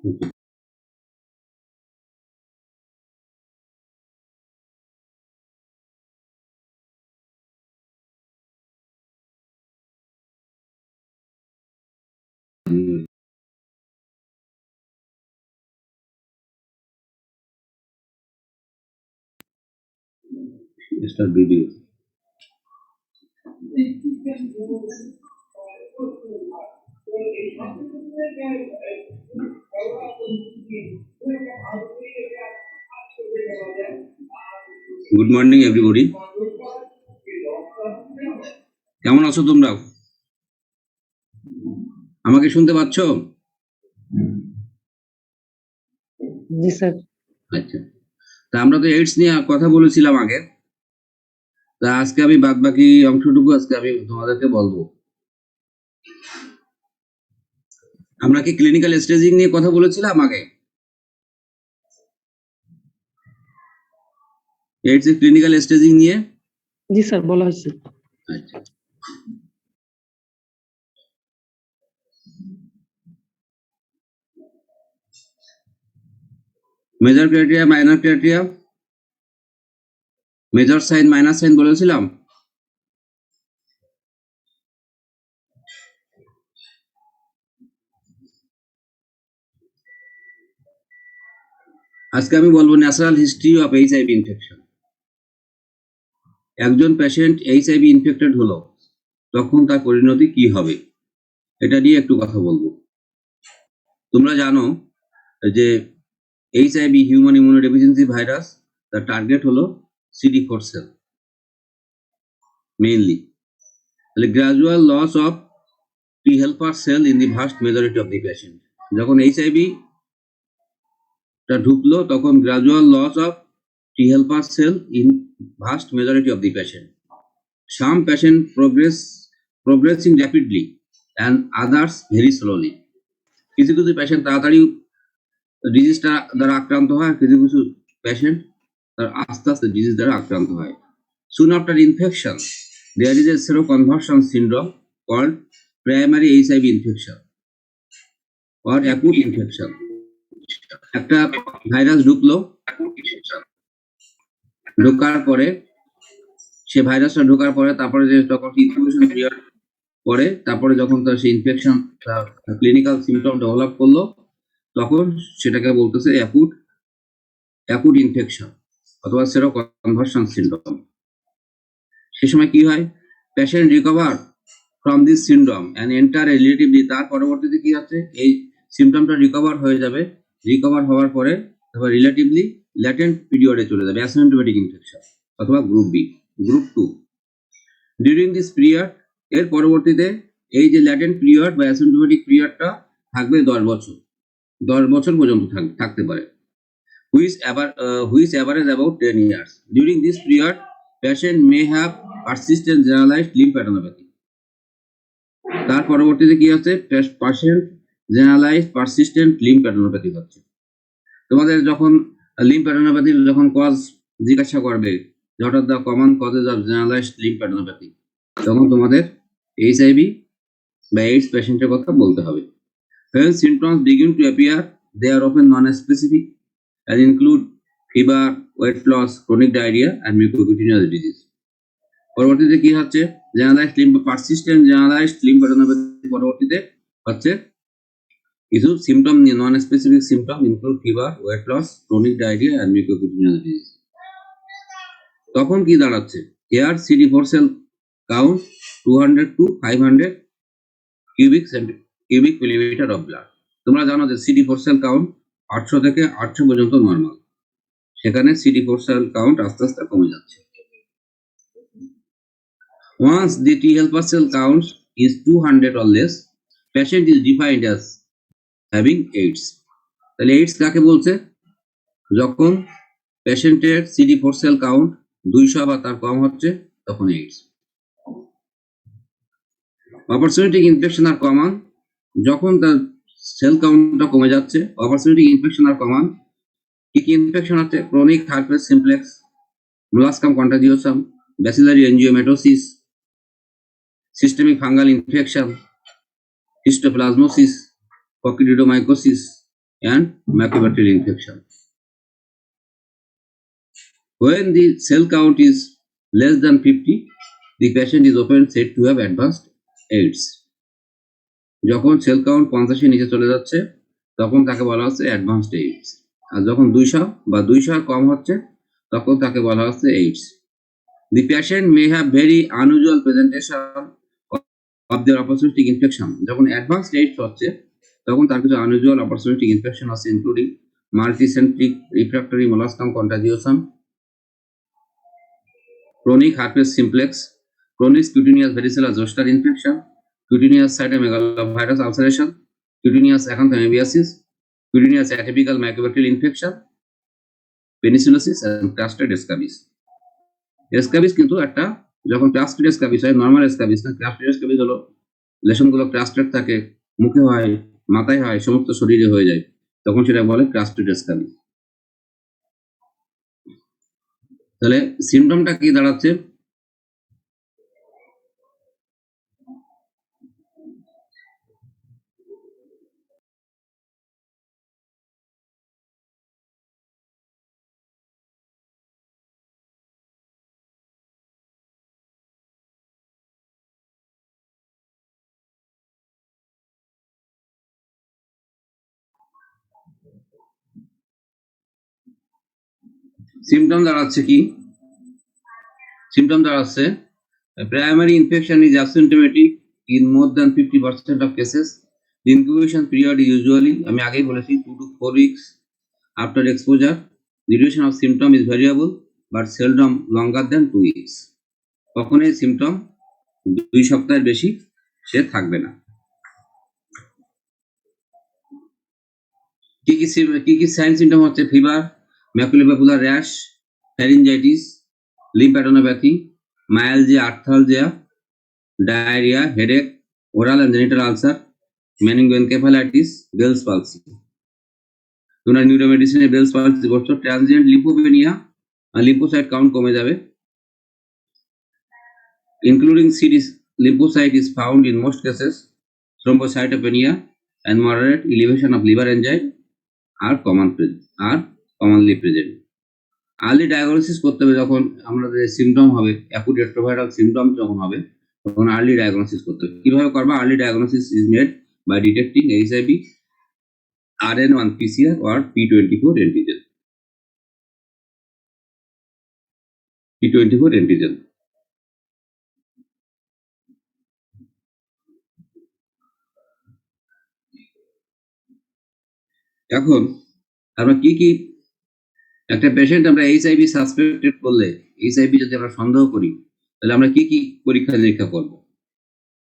Start video. Good morning everybody. কেমন আছো তোমরা? আমাকে শুনতে পাচ্ছ? জি স্যার। আচ্ছা, তা আমরা তো এইডস নিয়ে কথা বলেছিলাম আগে, তা আজকে আমি বাদ বাকি অংশটুকু আজকে আমি তোমাদেরকে বলবো। আমরা কি ক্লিনিক্যাল স্টেজিং নিয়ে কথা বলেছিলাম আগে? এইডস এর ক্লিনিক্যাল স্টেজিং নিয়ে? জি স্যার, বলা হয়েছে। আচ্ছা, major criteria, minor criteria, major sign, minor sign বলেছিলাম। আজকে আমি বলবো natural history of HIV infection. একজন পেশেন্ট এইচআইভি ইনফেক্টেড হলো, তখন তার পরিণতি কি হবে, এটা নিয়ে একটু কথা বলবো। তোমরা জানো যে এইচআইভি হিউম্যান ইমিউনোডেফিসিয়েন্সি ভাইরাস, তার টার্গেট হলো CD4 সেল মেইনলি। তাহলে gradual loss of T helper cell in the vast majority of the patient. যখন এইচআইভি টা ঢুকলো তখন gradual loss of T helper cell in vast majority of the patient. Some patient progressing rapidly and others very slowly. কিছু কিছু patient তাড়াতাড়ি ডিজিজটা দ্বারা আক্রান্ত হয়, কিছু কিছু পেশেন্ট তার আস্তে আস্তে ডিজিজ দ্বারা আক্রান্ত হয়। Soon after infection, there is a seroconversion syndrome called primary HIV infection or acute infection. একটা ভাইরাস ঢুকলো, ঢোকার পরে সে ভাইরাসটা ঢোকার পরে তারপরে যে তখন ইনকিউবেশন পিরিয়ড পরে, তারপরে যখন তার সেই ইনফেকশন ক্লিনিক্যাল সিমটম ডেভেলপ করলো, তখন সেটাকে বলতেছে অ্যাকুট ইনফেকশন অথবা সেরোকনভার্সন সিনড্রোম। সে সময় কি হয়, patient recover from this syndrome and enter relatively, তার পরবর্তীতে কি হচ্ছে, এই সিমটমটা রিকভার হয়ে যাবে, রিকভার হওয়ার পরে তারপর রিলেটিভলি ল্যাটেন্ট পিরিয়ডে চলে যাবে অ্যাসিম্পটোমেটিক ইনফেকশন অথবা group B, group 2। During this period, এর পরবর্তীতে এই যে ল্যাটেন্ট পিরিয়ড বা অ্যাসিম্পটোমেটিক পিরিয়ডটা থাকবে 10 বছর পর্যন্ত থাকতে পারে, which average about 10 years. During this period, patient may have persistent generalized lymphadenopathy. তার পরবর্তীতে কি হচ্ছে, patient generalized persistent lymphadenopathy হচ্ছে। তোমাদের যখন lymphadenopathy যখন কজ জিজ্ঞাসা করবে, what are the common causes of generalized lymphadenopathy, তখন তোমাদের এইচআইভি বা এইডস পেশেন্টের কথা বলতে হবে। When symptoms begin to appear, they are often non-specific and include fever, weight loss, chronic diarrhea and mucocutaneous disease. পরবর্তীতে কি হচ্ছে, persistent generalized lymphadenopathy পরবর্তীতে হচ্ছে কিছু সিমটম নিয়ে, non specific symptom include fever, weight loss, chronic diarrhoea and mucocutaneous disease. তখন কি দাঁড়াচ্ছে, here CD4 cell count 200 to 500 cubic millimetre of blood. তোমরা জানো যে CD4 সেল কাউন্ট 800 থেকে 800 পর্যন্ত নর্মাল, সেখানে CD4 সেল কাউন্ট আস্তে আস্তে কমে যাচ্ছে। Once the T helper cell count is 200 or less, patient is defined as having AIDS. তাহলে AIDS কাকে বলছে, যখন পেশেন্টের CD4 সেল কাউন্ট 200 বা তার কম হচ্ছে তখন AIDS। অপরচুনিটিক ইনফেকশন আর কমন, যখন তার সেল কাউন্টটা কমে যাচ্ছে, অপরচুনিটিক ইনফেকশন আর কমন। কি কি ইনফেকশন আছে, chronic herpes simplex, molluscum contagiosum, bacillary angiomatosis, systemic fungal infection, histoplasmosis, coccidioidomycosis, and Mycobacterial infection. When the cell count is less than 50, the patient is often said to have advanced AIDS. যখন sell count 50 নিচে চলে যাচ্ছে তখন তাকে বলা হচ্ছে advanced AIDS, আর যখন 200 বা 200 কম হচ্ছে তখন তাকে বলা হচ্ছে AIDS. The patient may have very unusual presentation of their opportunistic infection. যখন অ্যাডভান্সড এইডস হচ্ছে তখন তার কিছু আনইউজুয়াল অপরচুনিটিক ইনফেকশন আছে, including multicentric refractory molluscum contagiosum, chronic herpes simplex, chronic cutaneous varicella zoster infection, cutaneous cytomegalovirus ulceration, cutaneous acanthamoebiasis, cutaneous atypical mycobacterial infection, penicillosis and clustered scabies. Scabies কিন্তু একটা, যখন ক্লাস্টেড scabies হয়, normal scabies না, ক্লাস্টেড scabies হলো লেশনগুলো ক্লাস্টেড থাকে, মুখে হয়, মাথায় হয়, সমস্ত শরীরে হয়ে যায়, তখন সেটা বলে ক্লাস্টেড স্ক্যাবিস। তাহলে সিমটমটা কি দাঁড়াচ্ছে? সিমটম দাঁড়াচ্ছে কি? সিমটম দাঁড়াচ্ছে primary infection is asymptomatic in more than 50% of cases. The incubation period is usually, আমি আগেই বলেছি, 2 to 4 weeks after exposure. The duration of symptom is variable but seldom longer than 2 weeks. কখনোই symptom 2 সপ্তাহের বেশি সে থাকবে না। কি কি সাইন সিমটম হচ্ছে? Fever, maculopapular rash, pharyngitis, lymphadenopathy, myalgia, arthralgia, diarrhoea, headache, oral and genital ulcer, meningoencephalitis, Bell's palsy. তোমরা নিউরোমেডিসিনে বেলস পালসি করছো। ট্রানজিয়েন্ট লিম্ফোপেনিয়া, লিম্ফোসাইট কাউন্ট কমে যাবে। Including series lymphocyte is found in most cases. Thrombocytopenia and moderate elevation of liver enzyme are commonly present. Early diagnosis করতে হবে। যখন আমাদের symptom হবে, অ্যাকুট রেট্রোভাইরাল সিমটম যখন হবে তখন আর্লি ডায়াগনোসিস করতে হবে। কিভাবে করবা? Early diagnosis is made by detecting HIV, RN1 PCR or P24 antigen. P24 antigen. এখন আমরা কি একটা পেশেন্ট আমরা HIV সাসপেক্টেড করলে, HIV যদি আমরা সন্দেহ করি, তাহলে আমরা কি পরীক্ষা নিরীক্ষা করব?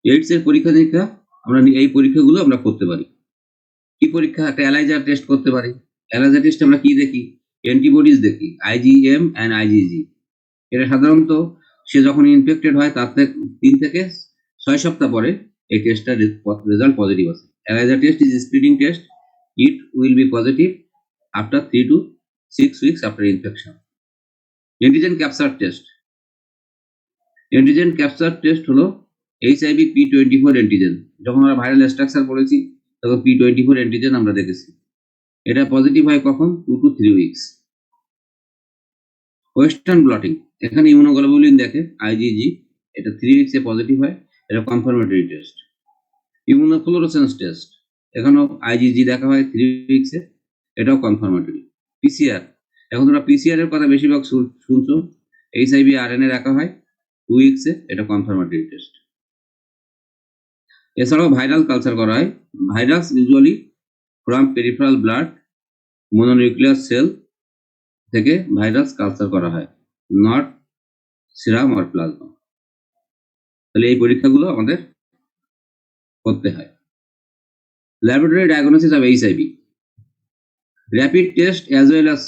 এইডস এর পরীক্ষা নিরীক্ষা আমরা এই পরীক্ষাগুলো আমরা করতে পারি। কি পরীক্ষা? একটা এলাইজা টেস্ট করতে পারি। এলাইজা টেস্ট আমরা কি দেখি? অ্যান্টিবডিজ দেখি, IgM and IgG। এটা সাধারণত সে যখন ইনফেক্টেড হয় তার 3 থেকে 6 সপ্তাহ পরে এই টেস্টটার রেজাল্ট পজিটিভ আসে। ELISA test is screening test. It will be positive after 3 to 6 weeks after infection. Antigen capture test. Antigen capture test হলো HIV P24 antigen। যখন আমরা ভাইরাল স্ট্রাকচার পড়েছি তখন P24 antigen আমরা দেখেছি। এটা পজিটিভ হয় কখন? 2 to 3 weeks. ওয়েস্টার্ন ব্লটিং, এখানে ইমিউনোগ্লোবুলিন দেখে IgG, এটা 3 weeks এ পজিটিভ হয়, এটা কনফার্মেটরি টেস্ট। ইমিউনোফ্লোরোসেন্স টেস্ট, এখানেও IgG দেখা হয় 3 weeks এ, এটাও কনফার্মেটরি। PCR, এখন তোমরা PCR এর কথা বেশিরভাগ শুনছো। HIV RNA রাখা হয় 2 weeks এ, এটা কনফার্মেটরি টেস্ট। এছাড়াও ভাইরাল কালচার করা হয়। Virus usually from peripheral blood mononuclear cell থেকে ভাইরাস কালচার করা হয়, নট সিরাম আর প্লাজমা। তাহলে এই পরীক্ষাগুলো আমাদের করতে হয়। Laboratory diagnosis of HIV, rapid test as well as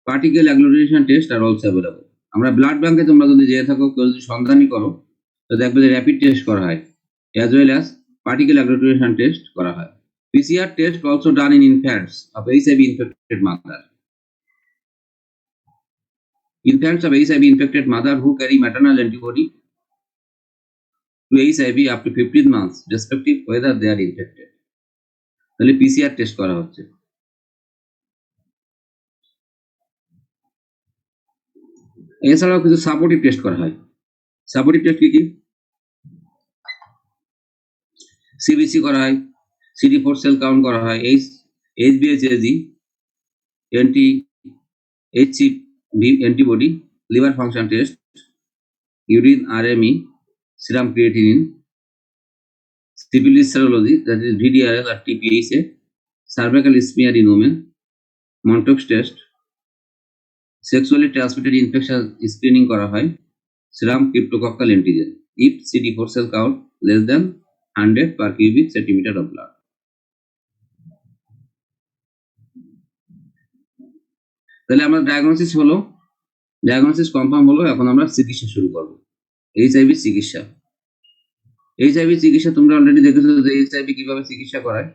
particle agglutination test are also available. আমরা ব্লাড ব্যাংকে তোমরা যদি যেয়ে থাকো, কেউ যদি সন্ধানী করো, তো দেখবে যে র্যাপিড টেস্ট করা হয়, as well as particle agglutination test করা হয়। PCR test also done in infants of HIV infected mother. Infants of HIV infected mother who carry maternal antibody to HIV up to 15 months, respective whether they are infected. তাহলে PCR test করা হচ্ছে। এছাড়াও কিছু supportive test করা হয়। Supportive test কি? CBC করা হয়, CD4 সেল কাউন্ট করা হয়, HbHAg, HCV antibody, liver function test, urine RME, serum creatinine, syphilis serology, that is VDRL or TPHA, cervical smear in women, Montauk test, sexually transmitted infection screening করা হয়, serum cryptococcal antigen if CD4 cell count less than 100 per cubic centimeter of blood. তাহলে আমরা diagnosis confirm হলো। এখন আমরা চিকিৎসা শুরু করব। HIV চিকিৎসা। HIV চিকিৎসা তোমরা অলরেডি দেখেছো যে HIV কিভাবে চিকিৎসা করায়।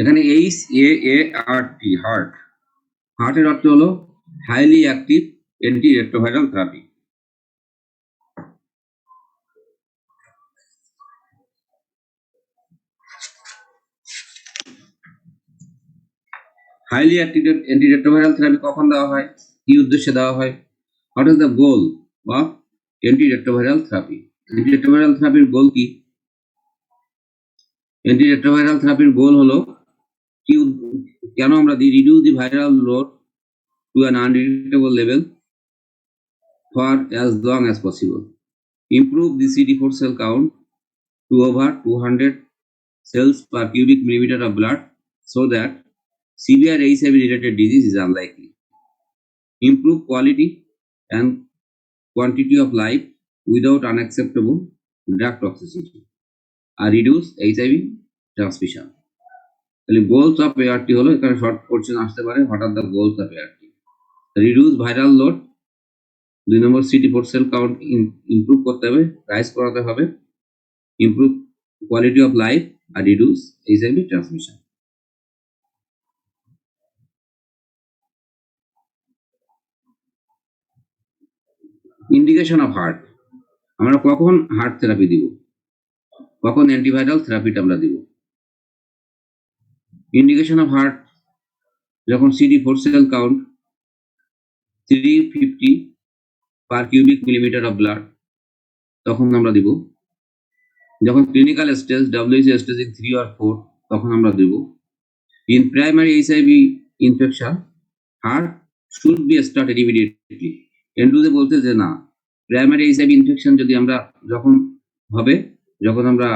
এখানে HAART, হার্টের অর্থ হলো highly active anti retroviral therapy. Highly active anti retroviral therapy কখন দেওয়া হয়, কি উদ্দেশ্যে দেওয়া হয়? What is the goal of anti retroviral therapy? Anti retroviral থেরাপির গোল কি? অ্যান্টি রেট্রোভাইরাল থেরাপির গোল হলো কি, কেন আমরা দিই? Reduce the viral load to an undetectable level for as long as possible. Improve the CD4 cell count to over 200 cells per cubic millimeter of blood so that severe HIV related disease is unlikely. Improve quality and quantity of life without unacceptable drug toxicity. আর reduce HIV transmission. তাহলে goals of ART হলো, এখানে short question আসতে পারে, what are the goals of ART? Reduce viral load, 2 নম্বর CD4 cell count improve করতে হবে, rise করাতে হবে, ইমপ্রুভ কোয়ালিটি অফ লাইফ আর reduce HIV transmission. Indication of HAART, আমরা কখন হার্ট থেরাপি দিব, কখন অ্যান্টিভাইরাল থেরাপিটা আমরা দিব? ইন্ডিকেশন অফ হার্ট যখন CD4 cell count 350 per cubic millimetre of blood, তখন আমরা দিব। যখন clinical stage WHO staging 3 or 4, তখন আমরা দেব। In primary HIV infection HAART should be started immediately. এন্ডুতে বলতে যে না, প্রাইমারি HIV ইনফেকশন যদি আমরা যখন আমরা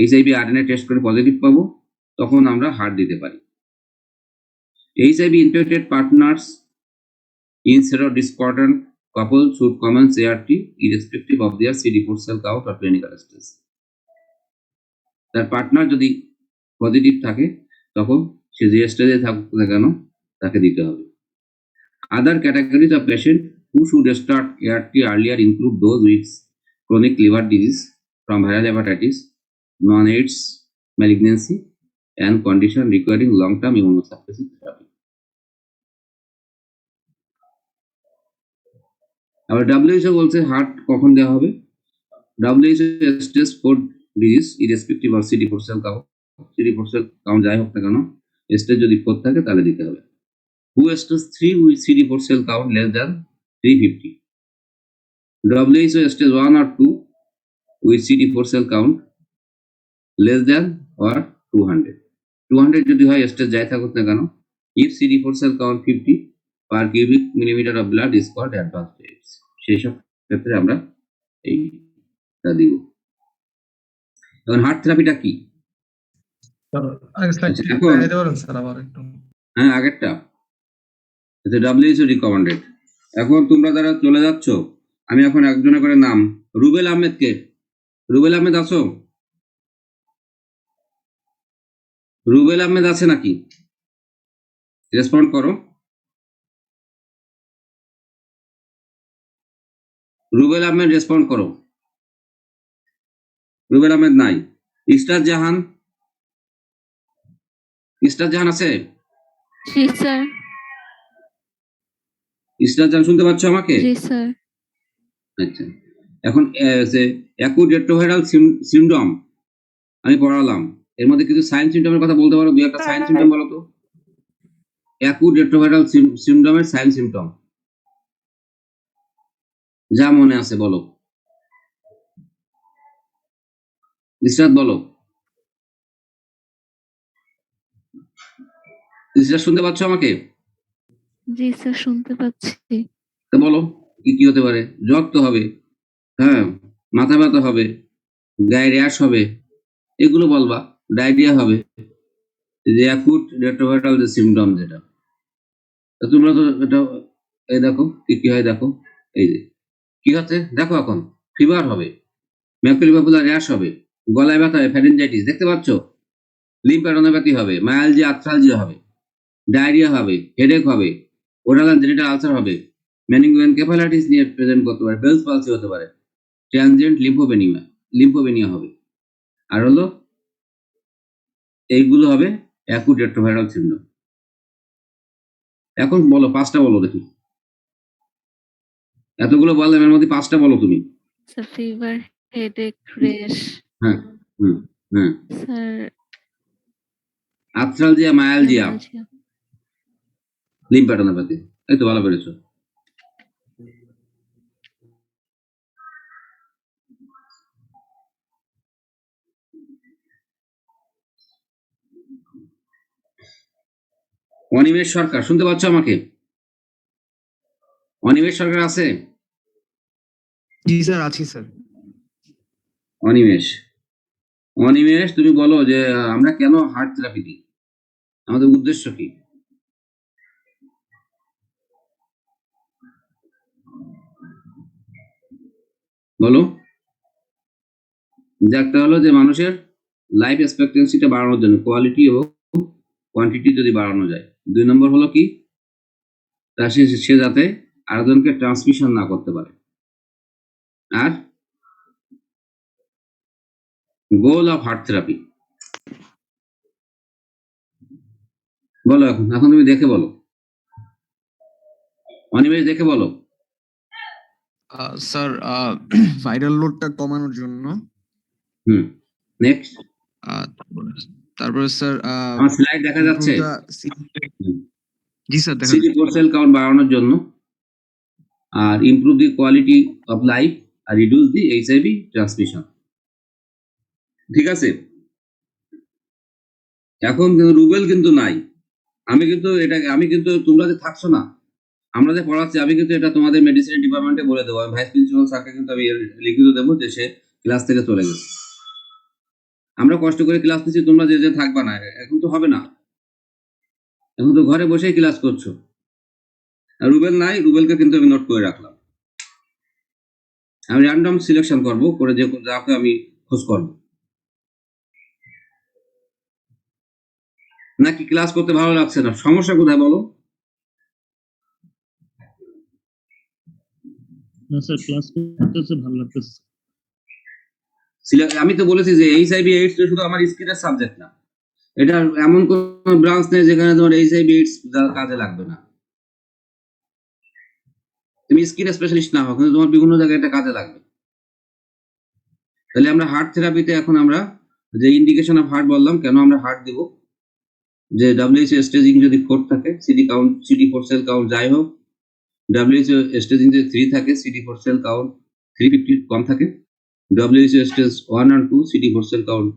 HIV RNA টেস্ট করে পজিটিভ পাবো, তখন আমরা হার্ট দিতে পারি। HIV infected partners in serodiscordant couple should commence ART irrespective of their CD4 cell count or clinical stage. তার পার্টনার যদি পজিটিভ থাকে, তখন সে যে স্টেজে থাকুক না কেন তাকে দিতে হবে। Other categories of patient who should start ART earlier include those with chronic liver disease from viral hepatitis, non-AIDS malignancy, and condition requiring long-term immunosuppressive therapy. আবার WHO বলছে হার্ট কখন দেওয়া হবে। WHO stage 4 disease irrespective of CD4 cell count, CD4 cell count যাই হোক না কেন, stage যদি 4 থাকে তাহলে দিতে হবে। Who stage 3 with CD4 cell count less than 350. WHO stage 1 or 2 with CD4 cell count less than or 200. 200 যদি হয় স্টেজ যাই থাকুক না কেন, if CD4 cell count 50 per cubic millimeter of blood is called advanced AIDS. সেই সব ক্ষেত্রে আমরা এইটা দিব। এখন হার্ট থেরাপিটা কি? হ্যাঁ, আগেরটা WHO রিকমেন্ডেড। এখন তোমরা যারা চলে যাচ্ছ, আমি এখন একজনের করে নাম, রুবেল আহমেদকে, রুবেল আহমেদ আছো? রুবেল আহমেদ আছে নাকি? রেসপন্ড করো। রুবেল আহমেদ রেসপন্ড করো। রুবেল আহমেদ নাই। ইস্টার জাহান, ইস্টার জাহান আছে? জি স্যার। ইস্টার জাহান শুনতে পাচ্ছ আমাকে? জি স্যার। আচ্ছা, এখন অ্যাকুট রেট্রোভাইরাল সিনড্রোম আমি পড়ালাম, এর মধ্যে কিছু সাইন সিমটমের কথা বলতে পারো? দুই একটা সাইন সিমটম বলো তো। অ্যাকুট রেট্রোভাইরাল সিমটমের সাইন সিমটম যা মনে আছে বলো। ইসরাত বলো। ইসরাত শুনতে পাচ্ছ আমাকে? জি স্যার শুনতে পাচ্ছি। তো বলো কি কি হতে পারে। জ্বর তো হবে, হ্যাঁ, মাথা ব্যথা হবে, গায়ে র্যাশ হবে, এগুলো বলবা। ডায়রিয়া হবে, যে অ্যাকুট রেট্রোভাইরাল যে সিমটম যেটা। তো তোমরা তো এটা এই দেখো কি কি হয় দেখো। এই যে কি হচ্ছে দেখো, এখন ফিভার হবে, ম্যাকুলোপপুলার র্যাশ হবে, গলায় ব্যথা হবে, ফ্যারিনজাইটিস দেখতে পাচ্ছ, লিম্ফ্যাডেনোপ্যাথি হবে, মায়ালজিয়া আর্থ্রালজিয়া হবে, ডায়রিয়া হবে, হেডেক হবে, ওরাল এন্ড জেনিটাল আলসার হবে, মেনিনগোএনকেফালাইটিস নিয়ে প্রেজেন্ট করতে পারে, বেলস পালসি হতে পারে, ট্রানজিয়েন্ট লিম্ফোপেনিয়া হবে। আর হলো এইগুলো হবে অ্যাকুট রেট্রোভাইরাল সিন্ড্রোম। এখন বলো পাঁচটা বলো দেখি। এতগুলো বললাম, এর মধ্যে পাঁচটা বলো তুমি। স্যার ফিভার, হেডেক, রেশ, হ্যাঁ, হ্যাঁ, স্যার আর্থ্রালজিয়া, মায়ালজিয়া, অ্যালার্জিয়া। লিম্ফ্যাডেনোপ্যাথি। এই তো ভালো পেরেছো। অনিমেষ সরকার শুনতে পাচ্ছ আমাকে? অনিমেষ সরকার আছে? জি স্যার, আছি স্যার। অনিমেষ, অনিমেষ তুমি বলো যে আমরা কেন হার্ট থেরাপি দিই, আমাদের উদ্দেশ্য কি? বলো। যে একটা হলো যে মানুষের লাইফ এক্সপেক্টেন্সিটা বাড়ানোর জন্য, কোয়ালিটি এবং কোয়ান্টিটি যদি বাড়ানো যায়। 2 নম্বর হলো কি, তা সে যাতে আরেকজনকে ট্রান্সমিশন না করতে পারে। আর গোল অফ হার্ট থেরাপি বলো। এখন এখন তুমি দেখে বলো, অনিমেষ দেখে বলো। স্যার ভাইরাল লোডটা কমানোর জন্য। নেক্সট। তারপরে স্যার আমার স্লাইড দেখা যাচ্ছে? জি স্যার, দেখা সিডি ফোর সেল কাউন্ট বাড়ানোর জন্য, আর improve the quality of life, আর রিডিউস দি এইচআইভি ট্রান্সমিশন। ঠিক আছে। এখন কিন্তু রুবেল কিন্তু নাই। আমি কিন্তু তোমরা যে থাকছো না, আমরা যে পড়াচ্ছি, আমি কিন্তু এটা তোমাদের মেডিসিন ডিপার্টমেন্টে বলে দেবো। আমি ভাইস প্রিন্সিপাল স্যারকে কিন্তু আমি লিখিত দেবো যে সে ক্লাস থেকে চলে গেছে। আমরা কষ্ট করে ক্লাস নিচ্ছি, তোমরা যে থাকবা না, এখন তো হবে না। এখন তো ঘরে বসেই ক্লাস করছো। আর রুবেল নাই, রুবেলকে কিন্তু আমি নোট করে রাখলাম। আমি র্যান্ডম সিলেকশন করব, করে যে যাকে আমি খোঁজ করবো। নাকি ক্লাস করতে ভালো লাগছে না? সমস্যা কোথায় বলো? না স্যার, ক্লাস করতেছে ভালো লাগতেছে। আমি তো বলেছি যে এইচআইভি এইডস শুধু আমার স্কিনের সাবজেক্ট না, এটা এমন কোন ব্রাঞ্চ নেই যেখানে তোমার এইচআইভি এইডস কাজে লাগবে না। তুমি স্কিন স্পেশালিস্ট না হও, কিন্তু তোমার বিভিন্ন জায়গায় এটা কাজে লাগবে। তাহলে আমরা হার্ট থেরাপিতে এখন আমরা যে ইন্ডিকেশন অফ হার্ট বললাম, কেন আমরা হার্ট দিব, যে ডাব্লিউএইচও স্টেজিং যদি 4 থাকে, CD4 সেল কাউন্ট যাই হোক, ডাব্লিউএইচও স্টেজিং যদি 3 থাকে, CD4 সেল কাউন্ট 350 কম থাকে, WHO stage 1 and 2, CD4 cell count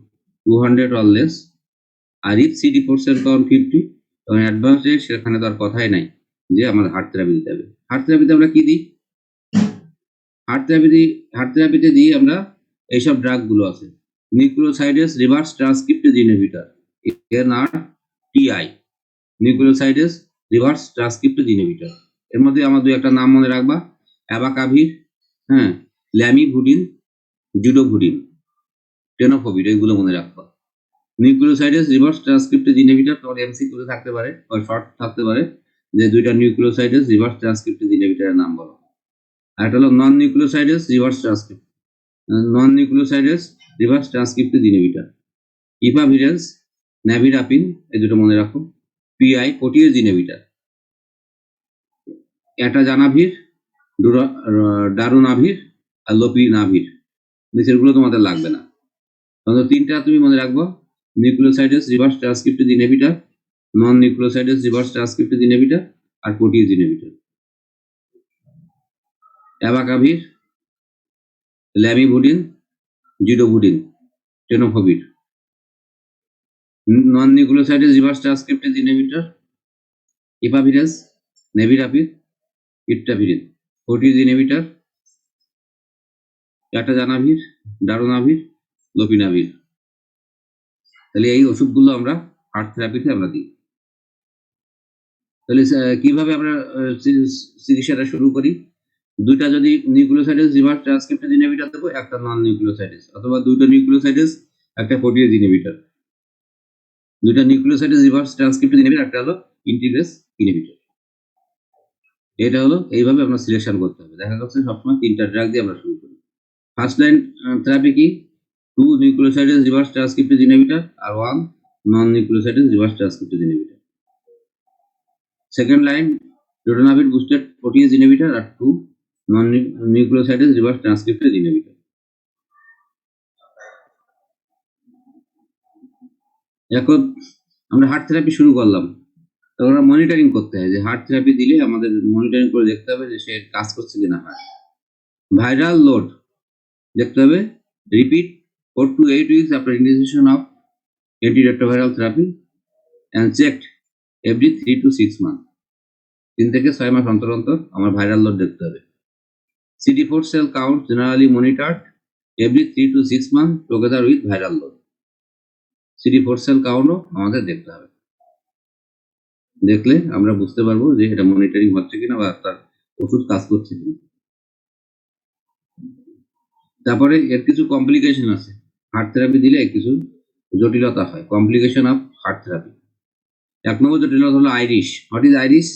200 or less। আর ইফ CD4 সেল কাউন্ট 50 তখন অ্যাডভান্স সেখানে তো আর কথাই নাই যে আমাদের হার্ট থেরাপি দিতে হবে। হার্ট থেরাপিতে আমরা কি দিই? হার্ট থেরাপিতে দিই আমরা এইসব ড্রাগ গুলো আছে, nucleoside reverse transcriptase inhibitor, NRTI, nucleoside reverse transcriptase inhibitor. এর মধ্যে আমার দুই একটা নাম মনে রাখবা, অ্যাবাকাভির, হ্যাঁ, ল্যামিভুডিন, জুডোভুডিন, টেনোফোভিড, এগুলো মনে রাখবা। নিউক্লিওসাইডেস রিভার্স ট্রান্সক্রিপ্টেজ ইনহিবিটর তোমার এমসিকিউতে থাকতে পারে বা শর্ট থাকতে পারে, যে দুইটা নিউক্লিওসাইডেস রিভার্স ট্রান্সক্রিপ্টেজ ইনহিবিটরের নাম বলো। আর একটা হলো non nucleoside reverse transcriptase inhibitor, efavirenz, nevirapine, এই দুটো মনে রাখো। PI protease inhibitor, atazanavir, darunavir, আর লোপিনাভির। নিচেরগুলো তোমাদের লাগবে না, তখন তিনটা তুমি মনে রাখবো, nucleoside reverse transcriptase inhibitor, non nucleoside reverse transcriptase inhibitor আর protease inhibitor. Abacavir, lamivudine, zidovudine, tenofovir. Non nucleoside reverse transcriptase inhibitor efavirenz, nevirapine, etravirine. Protease inhibitor atazanavir, darunavir, lopinavir. তাহলে এই ওষুধগুলো আমরা হার্ট থেরাপিতে আমরা দিই। তাহলে কিভাবে আমরা চিকিৎসাটা শুরু করি? দুইটা যদি নিউক্লিওসাইডেস রিভার্স ট্রান্সক্রিপ্টেজ ইনহিবিটর দেবো, একটা নন নিউক্লিওসাইডেস, অথবা দুইটা নিউক্লিওসাইডেস একটা প্রোটিয়েজ ইনহিবিটর। দুইটা নিউক্লিওসাইডেস রিভার্স ট্রান্সক্রিপ্টেজ ইনহিবিটর, একটা হলো ইন্টিগ্রেস ইনহিবিটর। এটা হলো এইভাবে আমরা সিলেকশন করতে হবে। দেখা যাচ্ছে সবসময় তিনটা ড্রাগ দিয়ে আমরা শুরু করি। ফার্স্ট লাইন থেরাপি কি? 2 নিউক্লিওসাইডেস রিভার্স ট্রান্সক্রিপ্টেজ ইনহিবিটর আর 1 non nucleoside reverse transcriptase inhibitor. Second line darunavir boosted protease inhibitor আর 2 non nucleoside reverse transcriptase inhibitor. এখন আমরা হার্ট থেরাপি শুরু করলাম, তো আমরা মনিটরিং করতে হয় যে হার্ট থেরাপি দিলে আমাদের মনিটরিং করে দেখতে হবে যে সে কাজ করছে কিনা হার্ট। ভাইরাল লোড দেখতে হবে। Repeat 4 to 8 weeks after initiation of antiretroviral therapy and checked every 3 to 6 months. 3 থেকে 6 মাস অন্তর অন্তর আমার ভাইরাল লোড দেখতে হবে। CD4 cell count generally monitored every 3 to 6 months together with viral load. CD4 cell countও আমাদের দেখতে হবে। দেখলে আমরা বুঝতে পারবো যে এটা মনিটরিং হচ্ছে কিনা বা তার ওষুধ কাজ করছে কিনা। তারপরে এর কিছু কমপ্লিকেশন আছে। হার্ট থেরাপি দিলে কিছু জটিলতা হয়, কমপ্লিকেশন অফ হার্ট থেরাপি। 1 নম্বর জটিলতা হলো IRIS. What is IRIS?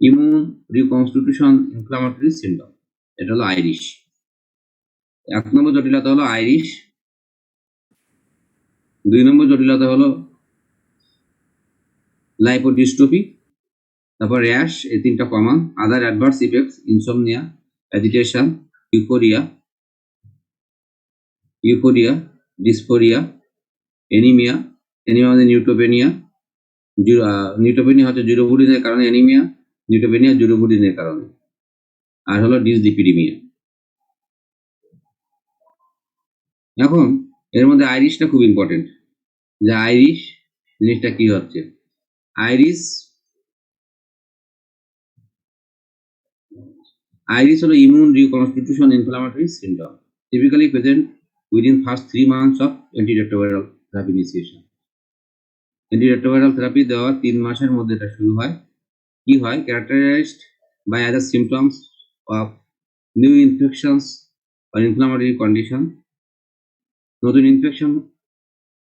Immune reconstitution inflammatory syndrome. এটা হলো আইরিশ। 1 নম্বর জটিলতা হলো আইরিশ। 2 নম্বর জটিলতা হলো লাইপোডিস্ট্রফি। তারপর র্যাশ, এই তিনটা common. Other adverse effects insomnia, agitation, euphoria, dysphoria, anaemia. Anaemia মানে নিউট্রোপেনিয়া। নিউট্রোপেনিয়া হচ্ছে জিরোভুডিনের কারণে এনিমিয়া, নিউট্রোপেনিয়া জিরোভুডিনের কারণে। আর হলো ডিসলিপিডিমিয়া। এখন এর মধ্যে আইরিশটা খুব ইম্পর্টেন্ট, যে আইরিশ জিনিসটা কি হচ্ছে। আইরিশ হলো immune reconstitution inflammatory syndrome, typically present within first 3 months of antiretroviral therapy initiation. Antiretroviral therapy দেওয়ার 3 মাসের মধ্যে এটা শুরু হয়। কি হয়? Characterised by other symptoms of new infections or inflammatory condition. নতুন ইনফেকশন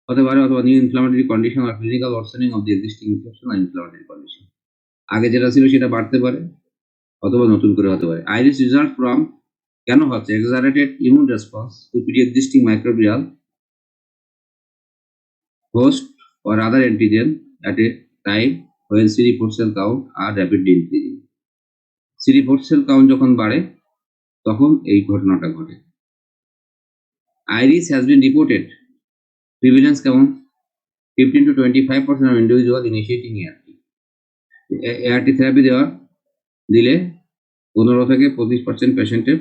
হতে পারে, অথবা নিউ ইনফ্লামেটরি কন্ডিশন আর clinical worsening of the existing infection আর ইনফ্লামেটরি কন্ডিশন। আগে যেটা ছিল সেটা বাড়তে পারে, অথবা নতুন করে হতে পারে। আইরিশ রিজাল্ট ফ্রম কেন হচ্ছে? Exaggerated immune response to pre-existing microbial host or other antigen at a time when CD4 cell count are rapidly increasing. CD4 cell count যখন বাড়ে তখন এই ঘটনাটা ঘটে। Irish has been reported prevalence কেমন? 15 to 25% of individual initiating ART. ART therapy দিলে 15 থেকে 25% পেশেন্টের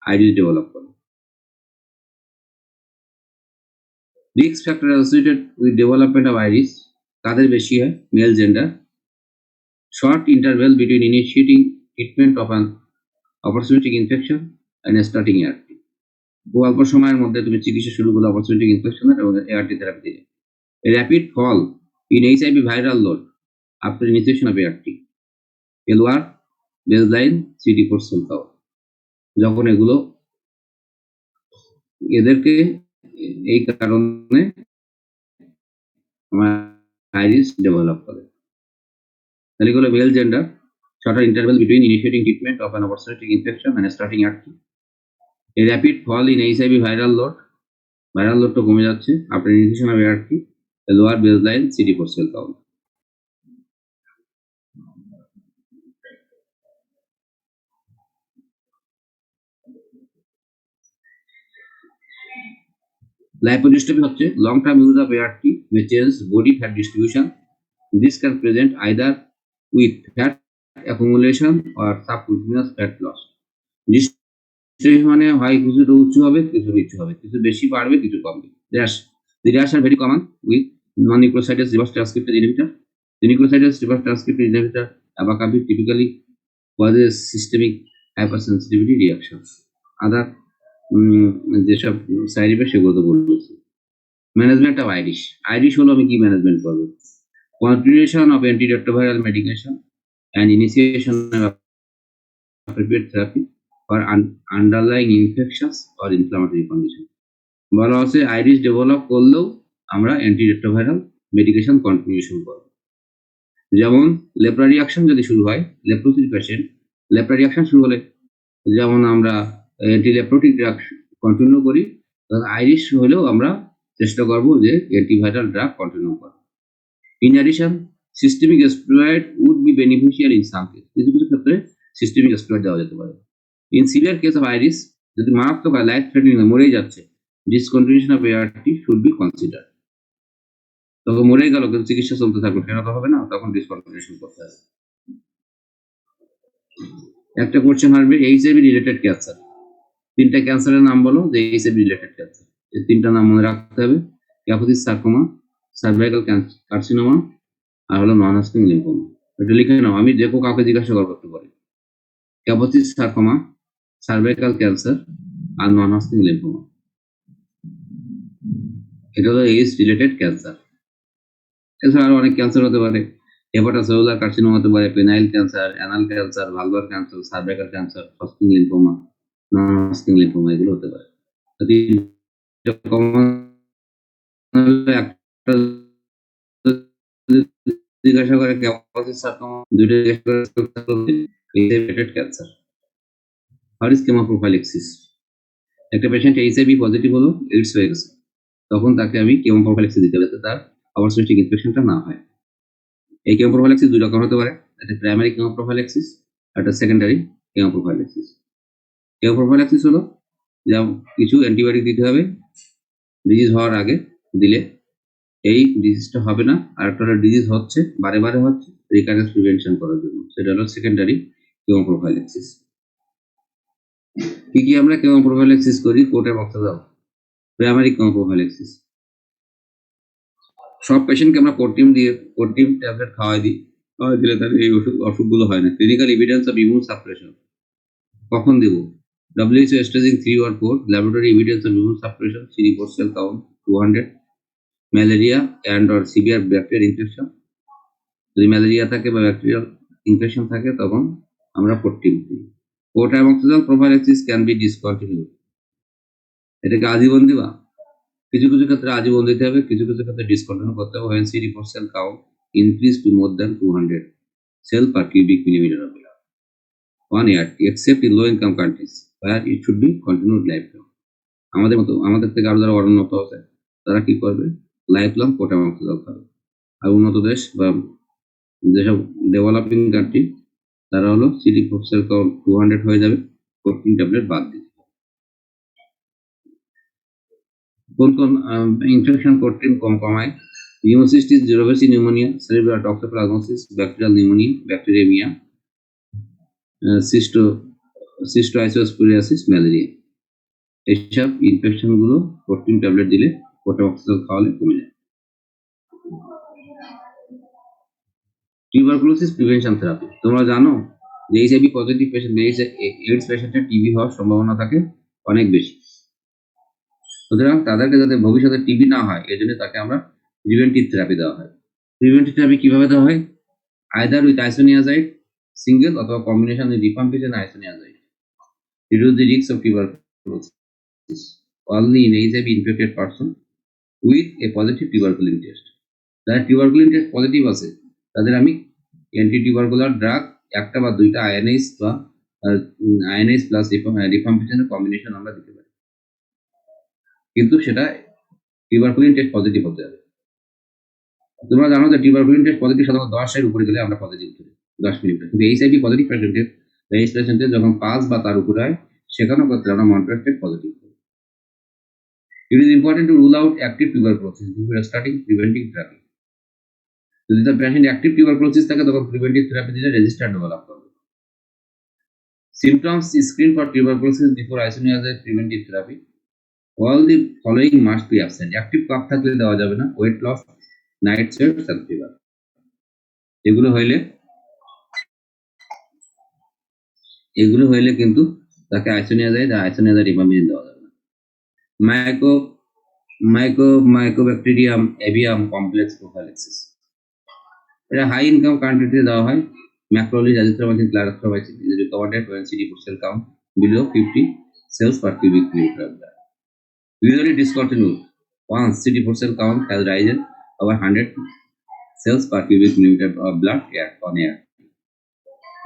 আইরিশ ডেভেলপ করে। Risk factor associated with development of IRIS কাদের বেশি হয়? Male gender. Short interval between initiating treatment of an opportunistic infection and starting ART। খুব অল্প সময়ের মধ্যে তুমি চিকিৎসা শুরু করলে অপরচুনিটিক ইনফেকশনের এবং ART থেরাপি দিলে। Rapid fall in HIV viral load after initiation of ART। Lower baseline CD4 cell count. যখন এদেরকে এই কারণে আইরিশ ডেভেলপ করে। তাহলে এগুলো male gender, shorter interval between initiating treatment of an opportunistic infection and starting ART. A rapid fall in HIV viral load তো কমে যাচ্ছে after initiation of ART. A lower baseline CD4 cell count. Lipodystrophy হচ্ছে long term use of ART may change body fat distribution This can present either with fat accumulation or subcutaneous fat loss. Dystrophy মানে হয় কিছুটা উঁচু হবে, কিছু নিচু হবে, কিছু বেশি বাড়বে, কিছু কমবে। The rash are very common with non-nucleoside reverse transcriptase inhibitor. The nucleoside reverse transcriptase inhibitor abacavir typically causes systemic hypersensitivity reactions. Other যেসব সাইড ইফেক্ট সেগুলো তো বলেছি। ম্যানেজমেন্ট অফ আইরিশ হলো আমি কি ম্যানেজমেন্ট করবো? Continuation of antiretroviral medication and initiation of appropriate therapy for underlying infections or inflammatory condition. বলা হচ্ছে আইরিশ ডেভেলপ করলেও আমরা অ্যান্টিরেট্রোভাইরাল মেডিকেশন কন্টিনিউশন করব। যেমন লেপ্রা রিয়াকশন যদি শুরু হয়, লেপ্রোসিস পেশেন্ট লেপ্রা রিয়াকশন শুরু হলে যেমন আমরা অ্যান্টিলেপ্রোটিক ড্রাগ কন্টিনিউ করি, তখন আইরিশ হলেও আমরা চেষ্টা করব যে অ্যান্টিভাইরাল ড্রাগ কন্টিনিউ করা। In addition systemic steroid would be beneficial in some case, কিছু কিছু ক্ষেত্রে সিস্টেমিক স্টেরয়েড দেওয়া যেতে পারে। In severe case of IRIS যদি মারাত্মক হয়, লাইফ থ্রেটেনিং মরেই যাচ্ছে, discontinuation of ART should be consider. তখন মরে গেল কিন্তু চিকিৎসা চলতে থাকবে, ফেরত হবে না, তখন ডিসকন্টিনিউশন করতে হবে। একটা কোশ্চেন আসবে এইচআইভি রিলেটেড ক্যান্সার, তিনটা ক্যান্সারের নাম বলো যে এইচআইভি রিলেটেড ক্যান্সার। এই তিনটা নাম মনে রাখতে হবে, ক্যাপোসিস সার্কোমা, সার্ভাইকাল কার্সিনোমা আর হলো নন হজকিন লিম্ফোমা। এটা লিখে নাও, আমি যে কাউকে জিজ্ঞাসা করবো একটু পরে। ক্যাপোসিস সার্কোমা, সার্ভাইকাল ক্যান্সার আর নন হজকিন লিম্ফোমা, এটা হলো এইচ রিলেটেড ক্যান্সার। এছাড়া আরো অনেক ক্যান্সার হতে পারে, হেপাটোসেলুলার কার্সিনোমা হতে পারে, penile cancer, anal cancer, vulvar cancer, cervical cancer, Hodgkin lymphoma, non Hodgkin lymphoma, এগুলো হতে পারে। একটা জিজ্ঞাসা করে ক্যাপোসিস সার্কোমা, দুইটা জিজ্ঞাসা করে related cancer. What is chemoprophylaxis? একটা পেশেন্ট এইচআইভি পজিটিভ হলো, এইডস হয়ে গেছে, তখন তাকে আমি কেমোপ্রোফাইলেক্সিস দিতে হবে যাতে তার অপরচুনিস্টিক ইনফেকশনটা না হয়। এই কেমোপ্রোফাইলেক্সিস দুই রকম হতে পারে, একটা প্রাইমারি কেমোপ্রোফাইলেক্সিস আর একটা সেকেন্ডারি কেমোপ্রোফাইলেক্সিস। কেমোপ্রোফাইলেক্সিস হলো যা কিছু অ্যান্টিবায়োটিক দিতে হবে ডিজিজ হওয়ার আগে, দিলে এই ডিজিজটা হবে না, আর একটা ডিজিজ হচ্ছে বারে বারে হচ্ছে, রিকারেন্স প্রিভেনশন করার জন্য, সেটা হলো সেকেন্ডারি কেমোপ্রোফাইলেক্সিস। কি কি আমরা কেমোপ্রোফাইলেক্সিস করি কোর্টের বক্তব্য দাও। প্রাইমারি কেমোপ্রোফাইলেক্সিস সব পেশেন্টকে আমরা কোর্টিম ট্যাবলেট খাওয়াই দিলে তার এই অসুখগুলো হয় না। Clinical evidence of immune suppression কখন দেব? WHO staging 3 or 4, laboratory evidence of immune suppression, CD4 cell count 200, malaria and or severe bacterial infection. যদি ম্যালেরিয়া থাকে বা ব্যাকটেরিয়াল ইনফেকশন থাকে তখন আমরা কোর্টিম দিই। কোর্টাইমক্সিজল প্রোফাইলেক্সিস ক্যান বি ডিসকন্টিনিউড। এটাকে আজীবন দিবা? কিছু কিছু ক্ষেত্রে আজীবন দিতে হবে, কিছু কিছু ক্ষেত্রে ডিসকন্টিনিউ করতে হবে when CD4 cell count increase to more than 200 cell per cubic millimeter of blood 1 year, except in low income countries where it should be continued lifelong. আমাদের থেকে আরো যারা অনুন্নত আছে তারা কি করবে? লাইফ লং কোটামক্সিজল খাবে। আর উন্নত দেশ বা যেসব ডেভেলপিং কান্ট্রি তারা হলো CD4 cell count 200 হয়ে যাবে, 14 ট্যাবলেট বাদ দিতে। কোন কোন ইনফেকশন কোর্টিম কমায়? Pneumocystis, jirovecii pneumonia, cerebral toxoplasmosis, bacterial pneumonia, bacteraemia, cystoisosporiasis, malaria, এইসব ইনফেকশনগুলো কোর্টিম ট্যাবলেট দিলে, কোটামক্সিজল খাওয়ালে কমে যায়। Tuberculosis prevention therapy. তোমরা জানো যে এইচআইভি পজিটিভ পেশেন্ট, এইডস পেশেন্টের টিবি হওয়ার সম্ভাবনা থাকে অনেক বেশি। সুতরাং তাদেরকে যাতে ভবিষ্যতে টিবি না হয় এজন্য তাকে আমরা প্রিভেন্টিভ থেরাপি দেওয়া হয়। প্রিভেন্টিভ থেরাপি কিভাবে দেওয়া হয়? আইদার উইথ আইসোনিয়াজাইড সিঙ্গেল অথবা combination with rifampicin isoniazid. Reduce the risk of tuberculosis only in HIV infected person with a positive tuberculin test. যারা টিউবারকুলিন টেস্ট পজিটিভ আছে তাদের আমি অ্যান্টি টিউবারকুলার ড্রাগ একটা বা দুইটা আয়নাইজ বা আয়নাইজ প্লাস রিফাম্পিসিনের কম্বিনেশন আমরা দিতে পারি, কিন্তু সেটা টিউবারকুলিন টেস্ট পজিটিভ হতে হবে। তোমরা জানো যে টিউবারকুলিন টেস্ট পজিটিভ সাধারণত 10 এর উপরে গেলে আমরা পজিটিভ ধরি, 10 মিনিট। কিন্তু এইচআইভি পজিটিভ পেশেন্টের যখন 5 বা তার উপরে হয় সেখানেও ক্ষেত্রে আমরা মনিটর টেস্ট পজিটিভ করি। It is important to rule out active tuberculosis before starting preventive therapy. যদি তার পেশেন্ট অ্যাক্টিভ টিউবারকুলোসিস থাকে তখন প্রিভেন্টিভ থেরাপি দিলে রেজিস্টার ডেভেলপ করবে। Symptoms screen for tuberculosis before isoniazid preventive therapy. All the following must be absent. Active cough থাকলে দেওয়া যাবে না, weight loss, night sweats and fever. এগুলো হইলে কিন্তু তাকে আইসোনিয়াজাইড রিমামিন দেওয়া যাবে না। মাইকোব্যাকটেরিয়াম এভিয়াম কমপ্লেক্স প্রোফাইলেক্সিস, এটা হাই ইনকাম কান্ট্রিতে দেওয়া হয়। ম্যাক্রোলিস, azithromycin, clarithromycin is recommended when CD4 cell count below 50 cells per cubic millimeter of blood. Usually discontinued once CD4 cell count has risen over 100 cells per cubic millimeter of blood on air.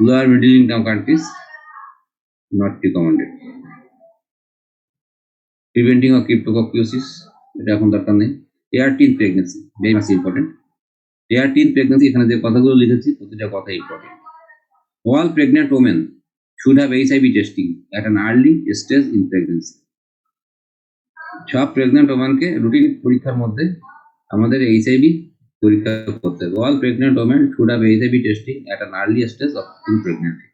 Lower middle income countries not recommended. Preventing of cryptococcosis, এটা এখন দরকার নেই। AR-10 pregnancy very much important. AR-10 pregnancy, এখানে যে কথাগুলো লিখেছি প্রতিটা কথা important. All pregnant women should have HIV testing at an early stage in pregnancy. সব প্রেগনেন্ট ওম্যানকে রুটিন পরীক্ষার মধ্যে আমাদের HIV পরীক্ষা করতে হবে। All pregnant women should have HIV testing at an early stage of in pregnancy.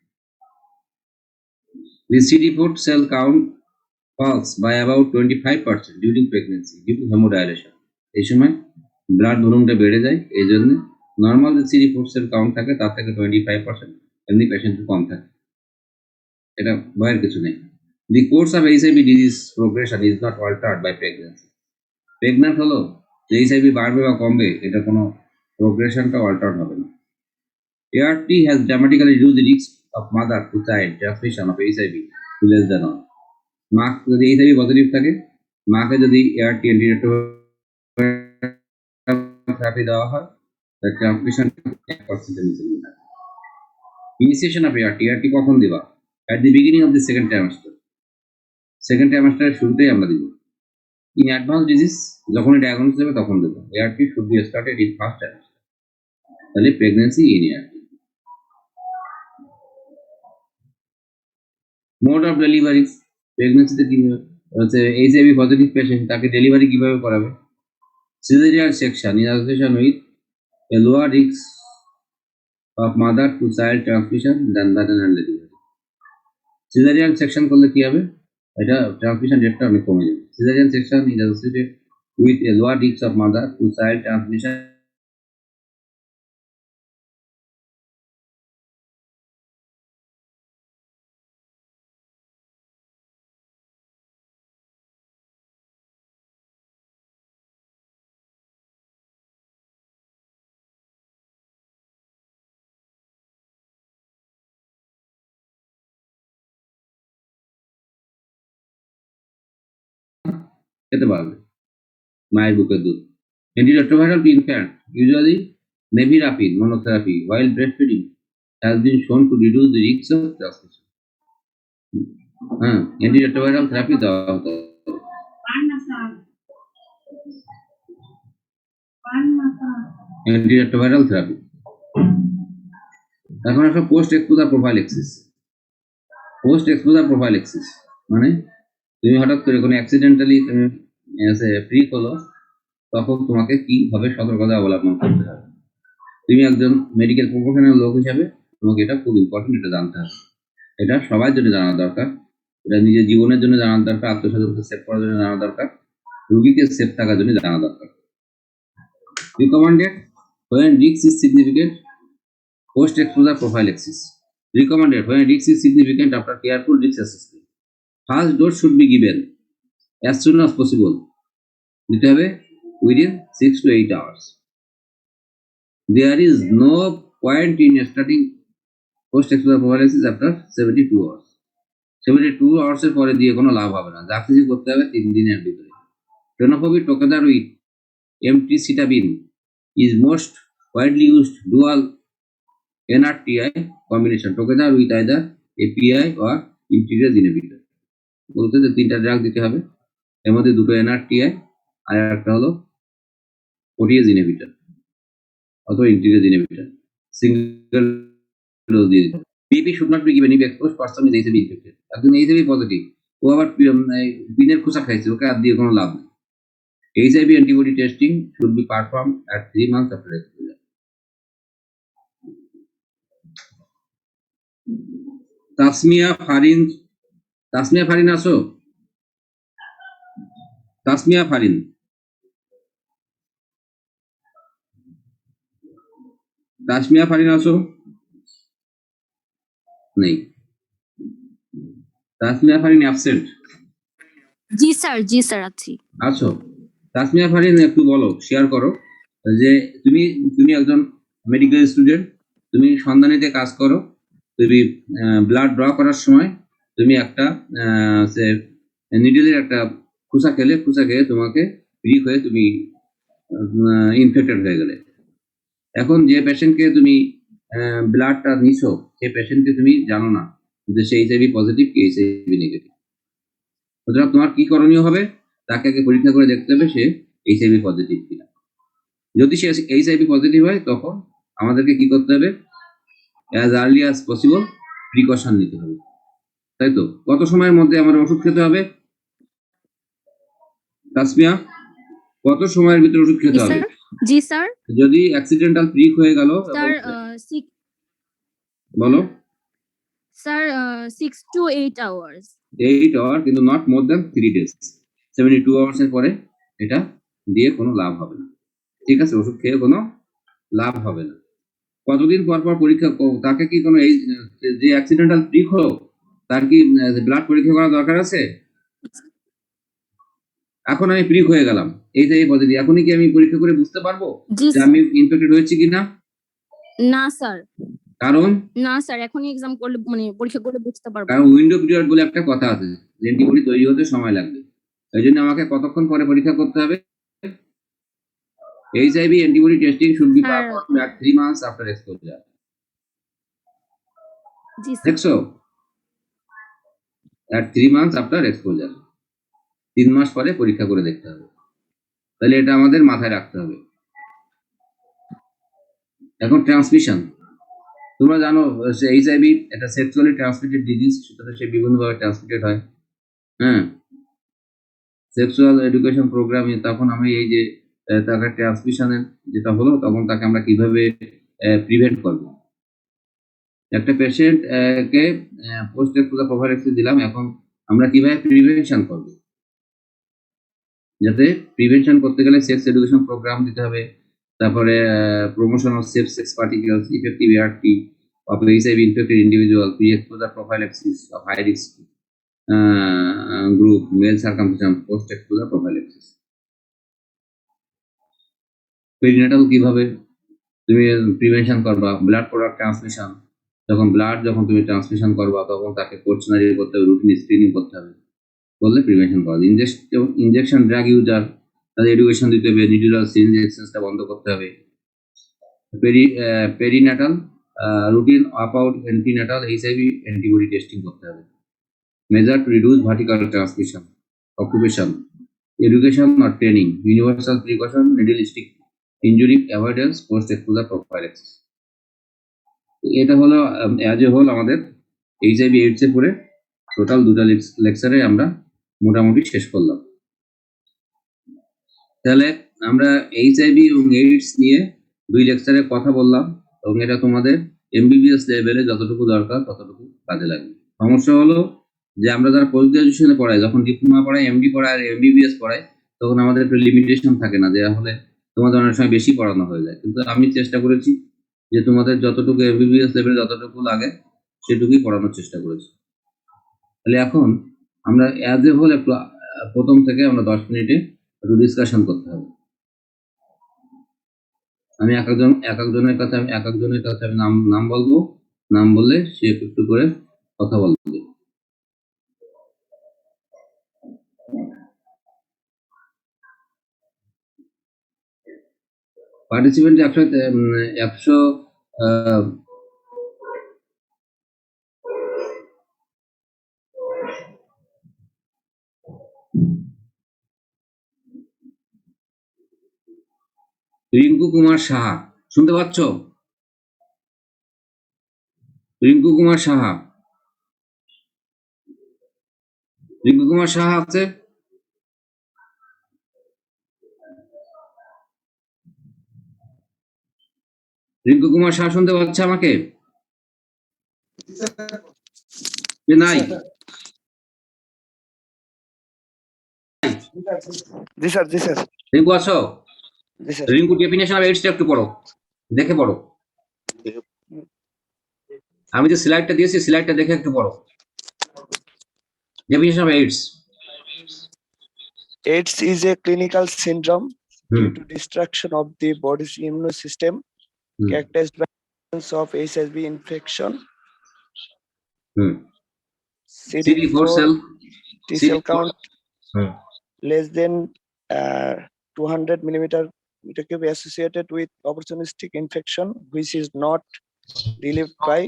The CD4 cell count falls by about 25% during pregnancy due to hemodilation. এই সময় blood ভলিউমটা বেড়ে যায়, এই জন্য নর্মাল যে CD4 সেল কাউন্ট থাকে তার থেকে 25% এমনি পেশেন্টের কম থাকে, এটা ভয়ের কিছু নেই। The course of HIV disease progression is not altered by pregnancy. Pregnant হলো যে HIV বাড়বে বা কমবে, এটা কোনো প্রোগ্রেশনটা অল্টার হবে না। ART has dramatically reduced the risk of mother to child transmission of HIV to less than 1. মা যদি HIV পজিটিভ থাকে, মাকে যদি ART থেরাপি দেওয়া হয়, তার ট্রান্সমিশন 1% এর নিচে নেমে আসে। Initiation of ART কখন দিবা? At the beginning of the second trimester. Second ট্রাইমাস্টারের শুরুতেই আমরা দিব। ইন অ্যাডভান্স ডিজিজ যখনই ডায়াগনোসিস হবে তখন দেবো। ART should be started in first trimester. তাহলে pregnancy in ART। Mode of delivery, প্রেগন্যান্সিতে কিভাবে হচ্ছে HIV পজিটিভ পেশেন্ট তাকে ডেলিভারি কিভাবে করাবে? Caesarean section in association with a lower risk of mother to child transmission than vaginal delivery. Caesarean section করলে কি হবে? এটা ট্রান্সমিশন রেটটা অনেক কমে যাবে। Caesarean section is associated with a lower risk of mother to child transmission খেতে পারবে মায়ের বুকের দুধ। Antiretroviral to infant, usually nevirapine monotherapy while breastfeeding has been shown to reduce the risk of transmission. Antiretroviral therapy দেওয়া হতো। Antiretroviral therapy। এখন একটা post exposure prophylaxis. Post exposure prophylaxis মানে তুমি হঠাৎ করে কোনো অ্যাক্সিডেন্টালি তুমি প্রিক হলো, তখন তোমাকে কিভাবে সতর্কতা অবলম্বন করতে হবে। তুমি একজন মেডিকেল প্রফেশনাল লোক হিসাবে তোমাকে এটা খুব ইম্পর্টেন্ট, এটা জানতে হবে। এটা সবার জন্য জানা দরকার, এটা নিজের জীবনের জন্য জানা দরকার, আত্মস্বজনকে সেভ করার জন্য জানা দরকার, রোগীকে সেভ থাকার জন্য জানা দরকার। Recommended when risk is significant, post exposure prophylaxis. Recommended when risk is significant after careful risk assessment. First dose should be given as soon as possible, দিতে হবে within 6 to 8 hours. There is no point in starting post exposure prophylaxis after 72 hours. 72 hours এর পরে দিয়ে কোনো লাভ হবে না, যা কিছু করতে হবে 3 দিনের ভিতরে। Tenofovir together with emtricitabine is most widely used dual NRTI combination together with either API or integrase inhibitor. বলতে যে 3টা ড্রাগ দিতে হবে, এর মধ্যে 2টো NRTI আর একটা হলো protease inhibitor অথবা integrase inhibitor। সিঙ্গেল ডোজ দিয়ে দিতে হবে। PP should not be given if exposed person is HIV infected. একজন HIV পজিটিভ, ও আবার পিনের খোসা খাইছে, ওকে আর দিয়ে কোনো লাভ নেই। HIV antibody testing should be performed at 3 months after exposure. Tasmia Farin, Tasmia Farin আছো? তাসমিয়া ফারিন, তাসমিয়া ফারিন আছো? নেই। তাসমিয়া ফারিন অ্যাবসেন্ট জি স্যার আছি। আছো? তাসমিয়া ফারিন একটু বলো, শেয়ার করো যে তুমি তুমি একজন মেডিকেল স্টুডেন্ট, তুমি সন্ধানীতে কাজ করো, তুমি ব্লাড ড্র করার সময় তুমি একটা নিডেলের একটা খোঁচা খেয়ে তোমাকে রিক হয়ে তুমি ইনফেক্টেড হয়ে গেলে। এখন যে পেশেন্টকে তুমি ব্লাডটা নিছো, সেই পেশেন্টকে তুমি জানো না যে সে এইচআইভি পজিটিভ কি এইচআইভি নেগেটিভ। সুতরাং তোমার কি করণীয় হবে? তাকে আগে পরীক্ষা করে দেখতে হবে সে এইচআইভি পজিটিভ কিনা। যদি সে এইচআইভি পজিটিভ হয়, তখন আমাদেরকে কি করতে হবে? As early as possible precaution নিতে হবে, তাই তো? কত সময়ের মধ্যে আমার ওষুধ খেতে হবে তাসমিয়া? কত সময়ের ভিতরে ওষুধ খেতে হবে? জি স্যার। যদি অ্যাক্সিডেন্টাল প্রিক হয়ে গেল, স্যার বলো। Sir 6 to 8 hours। 8 আওয়ার, কিন্তু নট মোর দ্যান 3 ডেজ। 72 আওয়ার্সের পরে এটা দিয়ে কোনো লাভ হবে না, ঠিক আছে? ওষুধ খেয়ে কোনো লাভ হবে না। কতদিন পর পর পরীক্ষা তাকে কি কোনো এই যে অ্যাক্সিডেন্টাল প্রিক হলো, তার কি ব্লাড পরীক্ষা করা দরকার আছে? এখন আমি প্রিক হয়ে গেলাম এইচআইভি পজিটিভ, এখনই কি আমি পরীক্ষা করে বুঝতে পারবো জি যে আমি ইনফেক্টেড হয়েছি কিনা? না স্যার, কারণ এখনই এক্সাম করলে মানে পরীক্ষা করলে বুঝতে পারবো। কারণ উইন্ডো পিরিয়ড বলে একটা কথা আছে, যে অ্যান্টিবডি তৈরি হতে সময় লাগবে। এই জন্য আমাকে কতক্ষণ পরে পরীক্ষা করতে হবে? HIV antibody testing should be Sir. performed at 3 months after exposure. G sir. দেখছো? At 3 months after exposure. 3 মাস পরে পরীক্ষা করে দেখতে হবে। তাহলে এটা আমাদের মাথায় রাখতে হবে। এখন ট্রান্সমিশন, তোমরা জানো HIV এটা সেক্সুয়ালি ট্রান্সমিটেড ডিজিজ, সুতরাং সে বিভিন্নভাবে ট্রান্সমিটেড হয়। হ্যাঁ, সেক্সুয়াল এডুকেশন প্রোগ্রামে তখন আমি এই যে তাকে ট্রান্সমিশনের যেটা হলো, তখন তাকে আমরা কিভাবে প্রিভেন্ট করব। একটা পেশেন্ট কে পোস্ট এক্সপোজার প্রোফাইল্যাক্সিস দিলাম, এখন আমরা কিভাবে প্রিভেনশন করব? যাতে প্রিভেনশন করতে গেলে সেক্স এডুকেশন প্রোগ্রাম দিতে হবে, তারপরে promotion of safe sex particles, effective ART of HIV infected individual, pre exposure prophylaxis of high risk group, male circumcision, post exposure prophylaxis. Perinatal কিভাবে তুমি প্রিভেনশন করবা? ব্লাড প্রোডাক্ট ট্রান্সমিশন, যখন তুমি transmission করবা, তখন তাকে কোর্সনারি করতে হবে, রুটিন স্ক্রিনিং করতে হবে, করলে প্রিভেনশন করা যায়। ইনজেকশন ড্রাগ ইউজার, তাদের এডুকেশন দিতে হবে, নিউরোনাল সিরিঞ্জ এক্সচেঞ্জটা বন্ধ করতে হবে। Perinatal routine about antenatal HIV antibody testing করতে হবে। Measure to reduce vertical transmission, occupation, education or training, universal precaution, needlestick injury avoidance, post exposure prophylaxis. এটা হলো অ্যাজ এ হোল আমাদের এইচআইভি এইডস এর পরে টোটাল 2টা লেকচারে আমরা মোটামুটি শেষ করলাম। তাহলে আমরা এইচআইভি এবং এইডস নিয়ে 2 লেকচারে কথা বললাম, এবং এটা তোমাদের এমবিবিএস লেভেলে যতটুকু দরকার ততটুকু কাজে লাগবে। সমস্যা হলো যে আমরা যারা পোস্ট গ্রাজুয়েশনে পড়াই, যখন ডিপ্লোমা পড়াই, এমডি পড়াই আর এমবিবিএস পড়াই, তখন আমাদের একটু লিমিটেশন থাকে না, যে আসলে তোমাদের অনেক সময় বেশি পড়ানো হয়ে যায়। কিন্তু আমি চেষ্টা করেছি যে তোমাদের যতটুকু এমবিবিএস লেভেলে যতটুকু লাগে সেটুকুই পড়ানোর চেষ্টা করেছি। তাহলে এখন আমরা অ্যাজ এ হোল একটু প্রথম থেকে আমরা 10 মিনিটে একটু ডিসকাশন করতে হবে। আমি এক একজনের কাছে আমি নাম বলবো, নাম বললে সে একটু করে কথা বলবে। পার্টিসিপেন্ট 100 রিঙ্কু কুমার সাহা, শুনতে পাচ্ছ? রিঙ্কু কুমার সাহা, রিঙ্কু কুমার সাহা আছে? রিঙ্কু কুমার সাহা শুনতে পাচ্ছে আমাকে? যে নাই জি স্যার জি স্যার রিঙ্কু আছো? জি স্যার রিঙ্কু ডেফিনেশন অফ এইডসটা একটু পড়ো, দেখে পড়ো। আমি যে স্লাইডটা দিয়েছি স্লাইডটা দেখে একটু পড়ো। Definition of AIDS. AIDS is a clinical syndrome hmm due to destruction of the body's immune system hmm characterized by presence of HIV infection, hmm CD4 cell T cell count hmm less than 200 millimeter cube associated with opportunistic infection which is not relieved by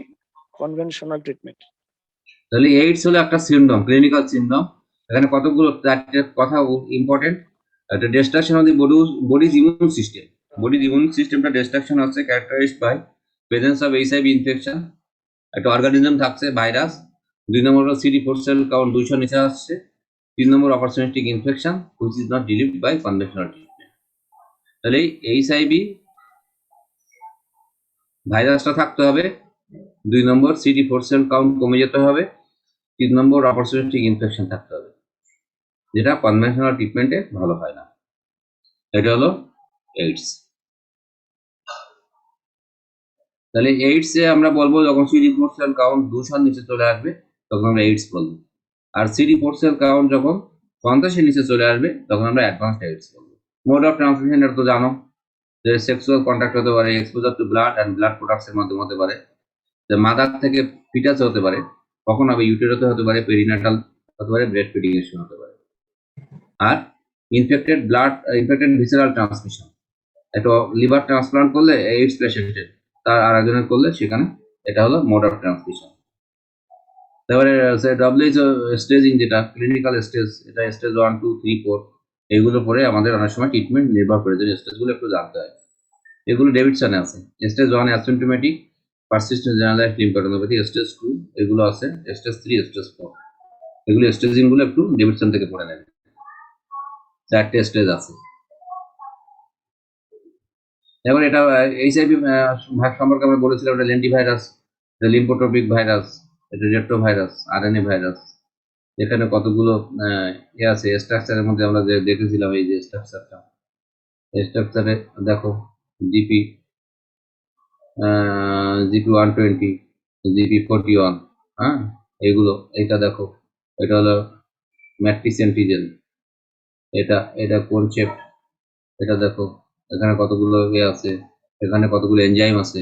conventional treatment. তাহলে AIDS হলো একটা syndrome, clinical syndrome. এখানে কতগুলো চারটে কথা important. একটা destruction of the body's immune system. বডির immune সিস্টেমটা ডিস্ট্রাকশন হচ্ছে characterised by presence of HIV infection. একটা অর্গানিজম থাকছে ভাইরাস। 2 নম্বর হলো CD4 সেল কাউন্ট 200 নিচে আসছে। 3 নম্বর opportunistic infection which is not relieved by conventional treatment. তাহলে এইচআইভি ভাইরাসটা থাকতে হবে। 2 নম্বর CD4 সেল কাউন্ট কমে যেতে হবে। 3 নম্বর অপরচুনিস্টিক ইনফেকশন থাকতে হবে, যেটা কনভেনশনাল ট্রিটমেন্টে ভালো হয় না। এটা হলো এইডস। তাহলে এইডসে আমরা বলবো যখন CD4 সেল কাউন্ট 200 নিচে চলে আসবে তখন আমরা এইডস বলবো। আর CD4 সেল কাউন্ট যখন 50 এর নিচে চলে আসবে তখন আমরা অ্যাডভান্সড এইডস বলবো। মোড অফ ট্রান্সমিশন এটা তো জানো, যে সেক্সুয়াল কন্ট্যাক্ট হতে পারে, exposure two blood and blood products এর মাধ্যমে হতে পারে, যে মাদার থেকে ফিটাসে হতে পারে, কখন হবে ইউটেরোতে হতে পারে, পেরিনাটাল হতে পারে, ব্রেস্ট ফিডিং এর সময় হতে পারে। আর ইনফেক্টেড ভিসেরাল ট্রান্সমিশন, একটা লিভার ট্রান্সপ্লান্ট করলে এইডস পেশেন্টের তার আরেকজনের করলে সেখানে এটা হলো মোড অফ ট্রান্সমিশন। তারপরে WHO স্টেজিং, যেটা ক্লিনিক্যাল স্টেজ, এটা স্টেজ 1 2 3 4 এগুলো পরে আমাদের অনেক সময় ট্রিটমেন্ট নির্ভর করে, যে স্টেজগুলো একটু জানতে হয়। এগুলো ডেভিডসনে আছে। Stage 1 asymptomatic persistent generalised lymphadenopathy, stage 2 এগুলো আছে, স্টেজ 3 স্টেজ 4 এগুলো স্টেজিং গুলো একটু ডেভিডসন থেকে পড়ে নেবে। 4টে স্টেজ আছে। এবার এটা এইচআইভি ভাগ সম্পর্কে আমরা বলেছিলাম, এটা লেন্টি ভাইরাস, এটা লিম্ফোট্রপিক ভাইরাস, এটা রেট্রো ভাইরাস, আরএনএ ভাইরাস। এখানে কতগুলো আছে স্ট্রাকচারের মধ্যে আমরা যে দেখেছিলাম, এই যে স্ট্রাকচারটা, স্ট্রাকচারে দেখো জিপি 120, জিপি 41, হ্যাঁ এগুলো। এটা দেখো, এটা হলো ম্যাট্রিক্স অ্যান্টিজেন, এটা কনসেপ্ট। এটা দেখো এখানে কতগুলো আছে, এখানে কতগুলো এনজাইম আছে,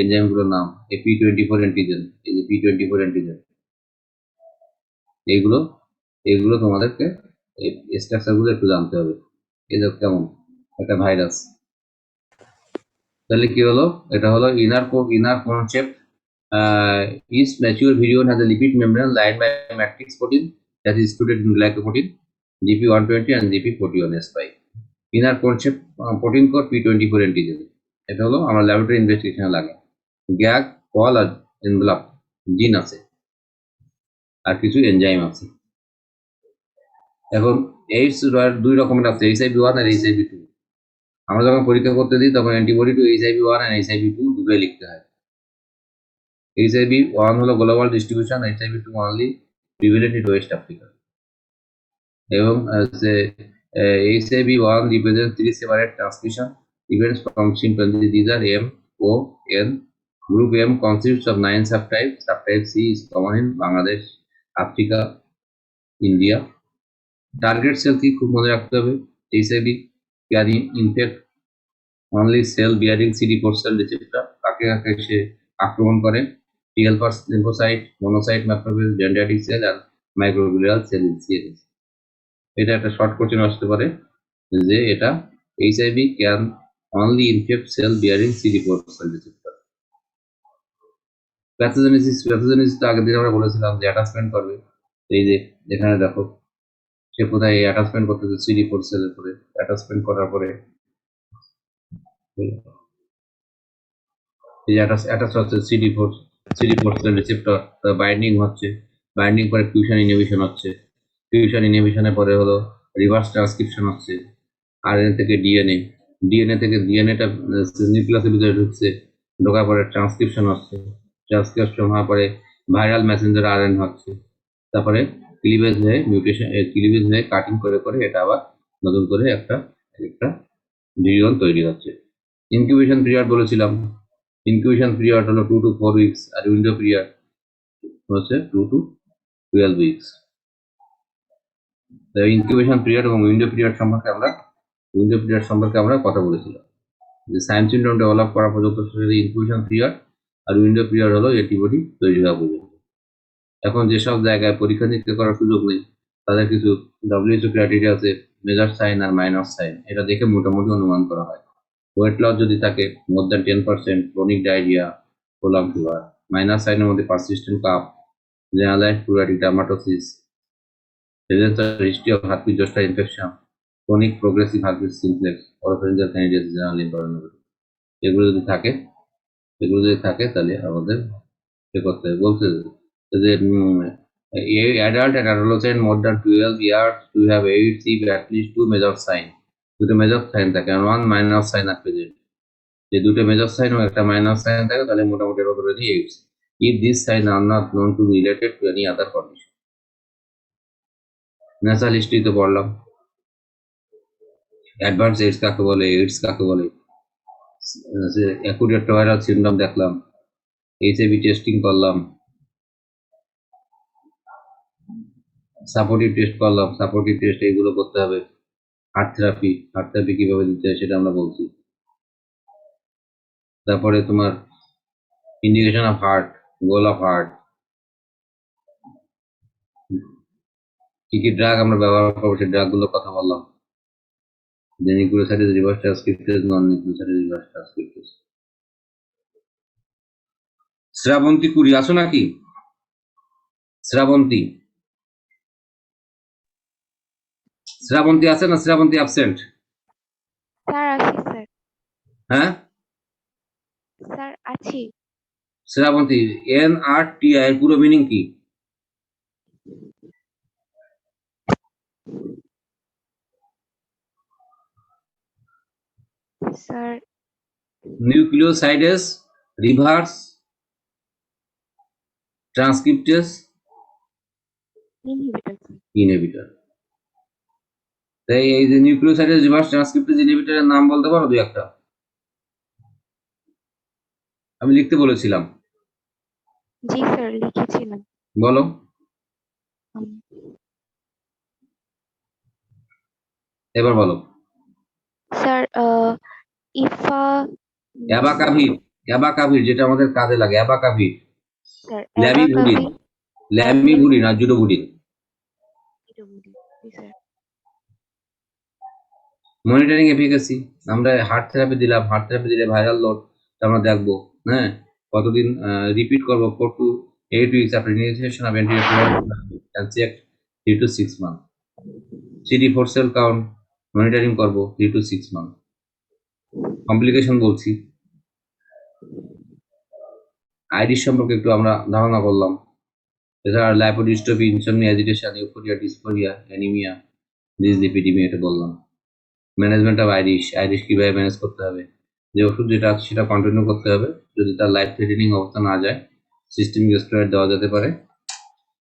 এনজাইমগুলোর নাম P24 অ্যান্টিজেন, এই যে P24 অ্যান্টিজেন। এইগুলো তোমাদেরকে এই স্ট্রাকচারগুলো একটু জানতে হবে। এই দেখো কেমন একটা ভাইরাস। তাহলে কি হলো, এটা হলো inner concept. Each mature virion has a lipid membrane lined by matrix protein that is included in glycoprotein GP120 and GP41S5. Inner concept protein code P24 antigen. এটা হলো আমরা ল্যাবরেটরি ইনভেস্টিগেশনে লাগে। গ্যাগ, কল আর envelope জিন আছে, আর কিছু enzyme আছে। এখন AIDS 2 রকমের আছে, HIV-1 আর HIV-2। আমরা যখন পরীক্ষা করতে দিই তখন অ্যান্টিবডি টু HIV-1 আর HIV-2 দুটোই লিখতে হয়। HIV-1 হলো global distribution, HIV-2 only prevalent in West Africa. এবং HIV-1 represents 3 separate transmission events from chimpanzee. These are M, O, N. Group M consists of 9 subtypes. Subtype C is common in Bangladesh, Africa, India. Target cell কি খুব মনে রাখতে হবে, HIV can infect only cell bearing CD4 cell receptor. কাকে কাকে সে আক্রমণ করে, T helper lymphocyte, monocyte macrophage, dendritic cell R microglial cell in CNS. এটা একটা শর্ট কোশ্চেন আসতে পারে, যে এটা HIV can only infect cell bearing CD4 cell receptor. Pathogenesis তো আগের দিন আমরা বলেছিলাম যে অ্যাটাচমেন্ট করবে। এই যে এখানে দেখো সে কোথায় অ্যাটাচমেন্ট করতেছে CD4 সেলের উপরে। অ্যাটাচমেন্ট করার পরে এই অ্যাটাচ হচ্ছে CD4 সেল রিসেপ্টর, বাইন্ডিং হচ্ছে, বাইন্ডিং পরে ফিউশন ইনহিবিশন হচ্ছে, ফিউশন ইনহিবিশনের পরে হলো রিভার্স ট্রান্সক্রিপশন হচ্ছে, আরএনএ থেকে ডিএনএ থেকে ডিএনএটা নিউক্লিয়াসের ভিতরে ঢুকছে, ঢোকার পরে ট্রান্সক্রিপশন হচ্ছে, ট্রান্সক্রিপশন হওয়ার পরে ভাইরাল মেসেঞ্জার আরএন হচ্ছে, তারপরে ক্লিভেজ হয়ে ক্লিভেজ হয়ে কাটিং করে করে এটা আবার নতুন করে একটা একটা ভিরিয়ন তৈরি হচ্ছে। ইনকিউবেশন পিরিয়ড বলেছিলাম, ইনকিউবেশন পিরিয়ড হলো 2 to 4 উইকস, আর উইন্ডো পিরিয়ড হচ্ছে 2 to 12 উইকস। ইনকিউবেশন পিরিয়ড এবং উইন্ডো পিরিয়ড সম্পর্কে আমরা কথা বলেছিলাম, যে সাইন সিনড্রোম ডেভেলপ করা পর্যন্ত ইনকিউবেশন পিরিয়ড, আর উইন্ডো পিরিয়ড হলো অ্যান্টিবডি তৈরি হওয়া পর্যন্ত। এখন যেসব জায়গায় পরীক্ষা নিরীক্ষা করার সুযোগ নেই তাদের কিছু WHO ক্রাইটেরিয়া আছে, মেজর সাইন আর মাইনর সাইন, এটা দেখে মোটামুটি অনুমান করা হয়। ওয়েট লস যদি থাকে more than 10%, chronic diarrhoea, prolonged fever. Minor সাইনের মধ্যে persistent cough, generalised pruritic dermatosis, history of herpes zoster infection, chronic progressive herpes simplex, oropharyngeal candidiasis, general lymphadenopathy. এগুলো যদি থাকে তাহলে আমাদের করতে হবে। বলতে যে adult and adolescent more than 12 years to have AIDS if at least 2 major sign, দুটো মেজর সাইন থাকে আর 1 মাইনর সাইন আর প্রেজেন্ট। যে দুটো মেজর সাইন ও একটা মাইনর সাইন থাকে তাহলে মোটামুটি রোগ রয়েছে AIDS, if these signs are not known to be related to any other condition। Natural history তো পড়লাম, অ্যাডভান্স এইডস কাকে বলে, এইডস কাকে বলে, অ্যাকুট ভাইরাল সিনড্রোম দেখলাম, HIV টেস্টিং করলাম, সাপোর্টিভ টেস্ট করলাম, সাপোর্টিভ টেস্ট এইগুলো করতে হবে। হার্ট থেরাপি কিভাবে দিতে হয় সেটা আমরা বলছি। তারপরে তোমার indication of heart, goal of heart, কি কি ড্রাগ আমরা ব্যবহার করবো সেই ড্রাগগুলোর কথা বললাম। যে nucleoside reverse transcriptase, non nucleoside reverse transcriptase. Shrabanti কুড়ি আসো নাকি? শ্রাবন্তী আছে না? শ্রাবন্তী অ্যাবসেন্ট? স্যার আছি স্যার। হ্যাঁ স্যার আছি। শ্রাবন্তী, NRTI এর পুরো মিনিং কি? Sir nucleoside reverse transcriptase inhibitor. তাই এই যে নিউক্লিওসাইডেজ রিভার্স ট্রান্সক্রিপ্টেজ ইনহিবিটরের নাম বলতে পারো দুই একটা? আমি লিখতে বলেছিলাম, জি স্যার লিখেছিলাম। বলো। এবার বলো। স্যার ইফা অ্যাবাকাভির যেটা আমাদের কাজে লাগে, অ্যাবাকাভির, স্যার ল্যামিভুডিন আর জুডোভুডিন। মনিটরিং এফিকাসি, আমরা হার্ট থেরাপি দিলাম, হার্ট থেরাপি দিলে ভাইরাল লোড আমরা দেখবো, হ্যাঁ, কতদিন রিপিট করবো, 4 to 8 weeks after initiation of antiretroviral and check 3 to 6 months। CD4 cell count monitoring করবো 3 to 6 months। কমপ্লিকেশন বলছি, আইরিশ সম্পর্কে একটু আমরা ধারণা করলাম। এছাড়া lipodystrophy, insomnia, agitation, euphoria, dysphoria, anaemia, dyslipidaemia এটা বললাম। ম্যানেজমেন্ট অফ আইরিশ কিভাবে ম্যানেজ করতে হবে, যে ওষুধ যেটা আছে সেটা কন্টিনিউ করতে হবে, যদি তার লাইফ থ্রেটেনিং অবস্থা না যায় সিস্টেমিক স্টেরয়েড দেওয়া যেতে পারে।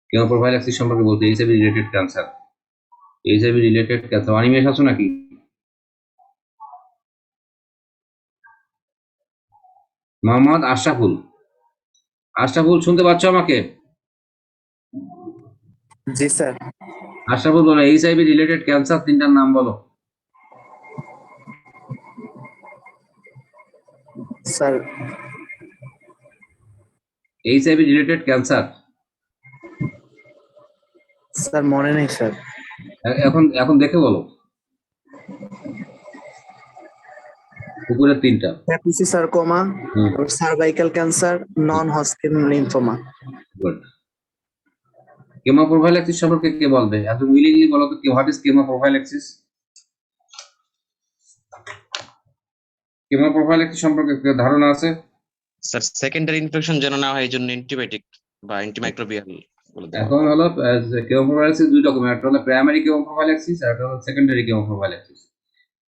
কেমোপ্রোফাইল্যাক্সিস সম্পর্কে বলতে এইচআইভি রিলেটেড ক্যান্সার, অনিমেষ আছো নাকি? মোহাম্মদ আশরাফুল শুনতে পাচ্ছ আমাকে? জি স্যার। আশরাফুল বলো, এইচআইভি রিলেটেড ক্যান্সার তিনটার নাম বলো। Sir HIV related cancer sir মনে নেই স্যার। এখন দেখে বলো, উপরের তিনটা। Kaposi sarcoma, cervical cancer, non Hodgkin lymphoma. Good. Chemoprophylaxis সম্পর্কে কে বলবে? এত উইলিংলি বলো তো, হোয়াট ইজ কেমোপ্রোফাইল্যাক্সিস? কেমোপ্রোফাইল্যাক্সিস সম্পর্কে ধারণা আছে? স্যার সেকেন্ডারি ইনফেকশন যেন না হয় এই জন্য অ্যান্টিবায়োটিক বা অ্যান্টিমাইক্রোবিয়াল বলে দেওয়া। এখন হলো কেমোপ্রোফাইল্যাক্সিস দুই রকমের, একটা হলো প্রাইমারি কেমোপ্রোফাইল্যাক্সিস আর একটা হলো সেকেন্ডারি কেমোপ্রোফাইল্যাক্সিস।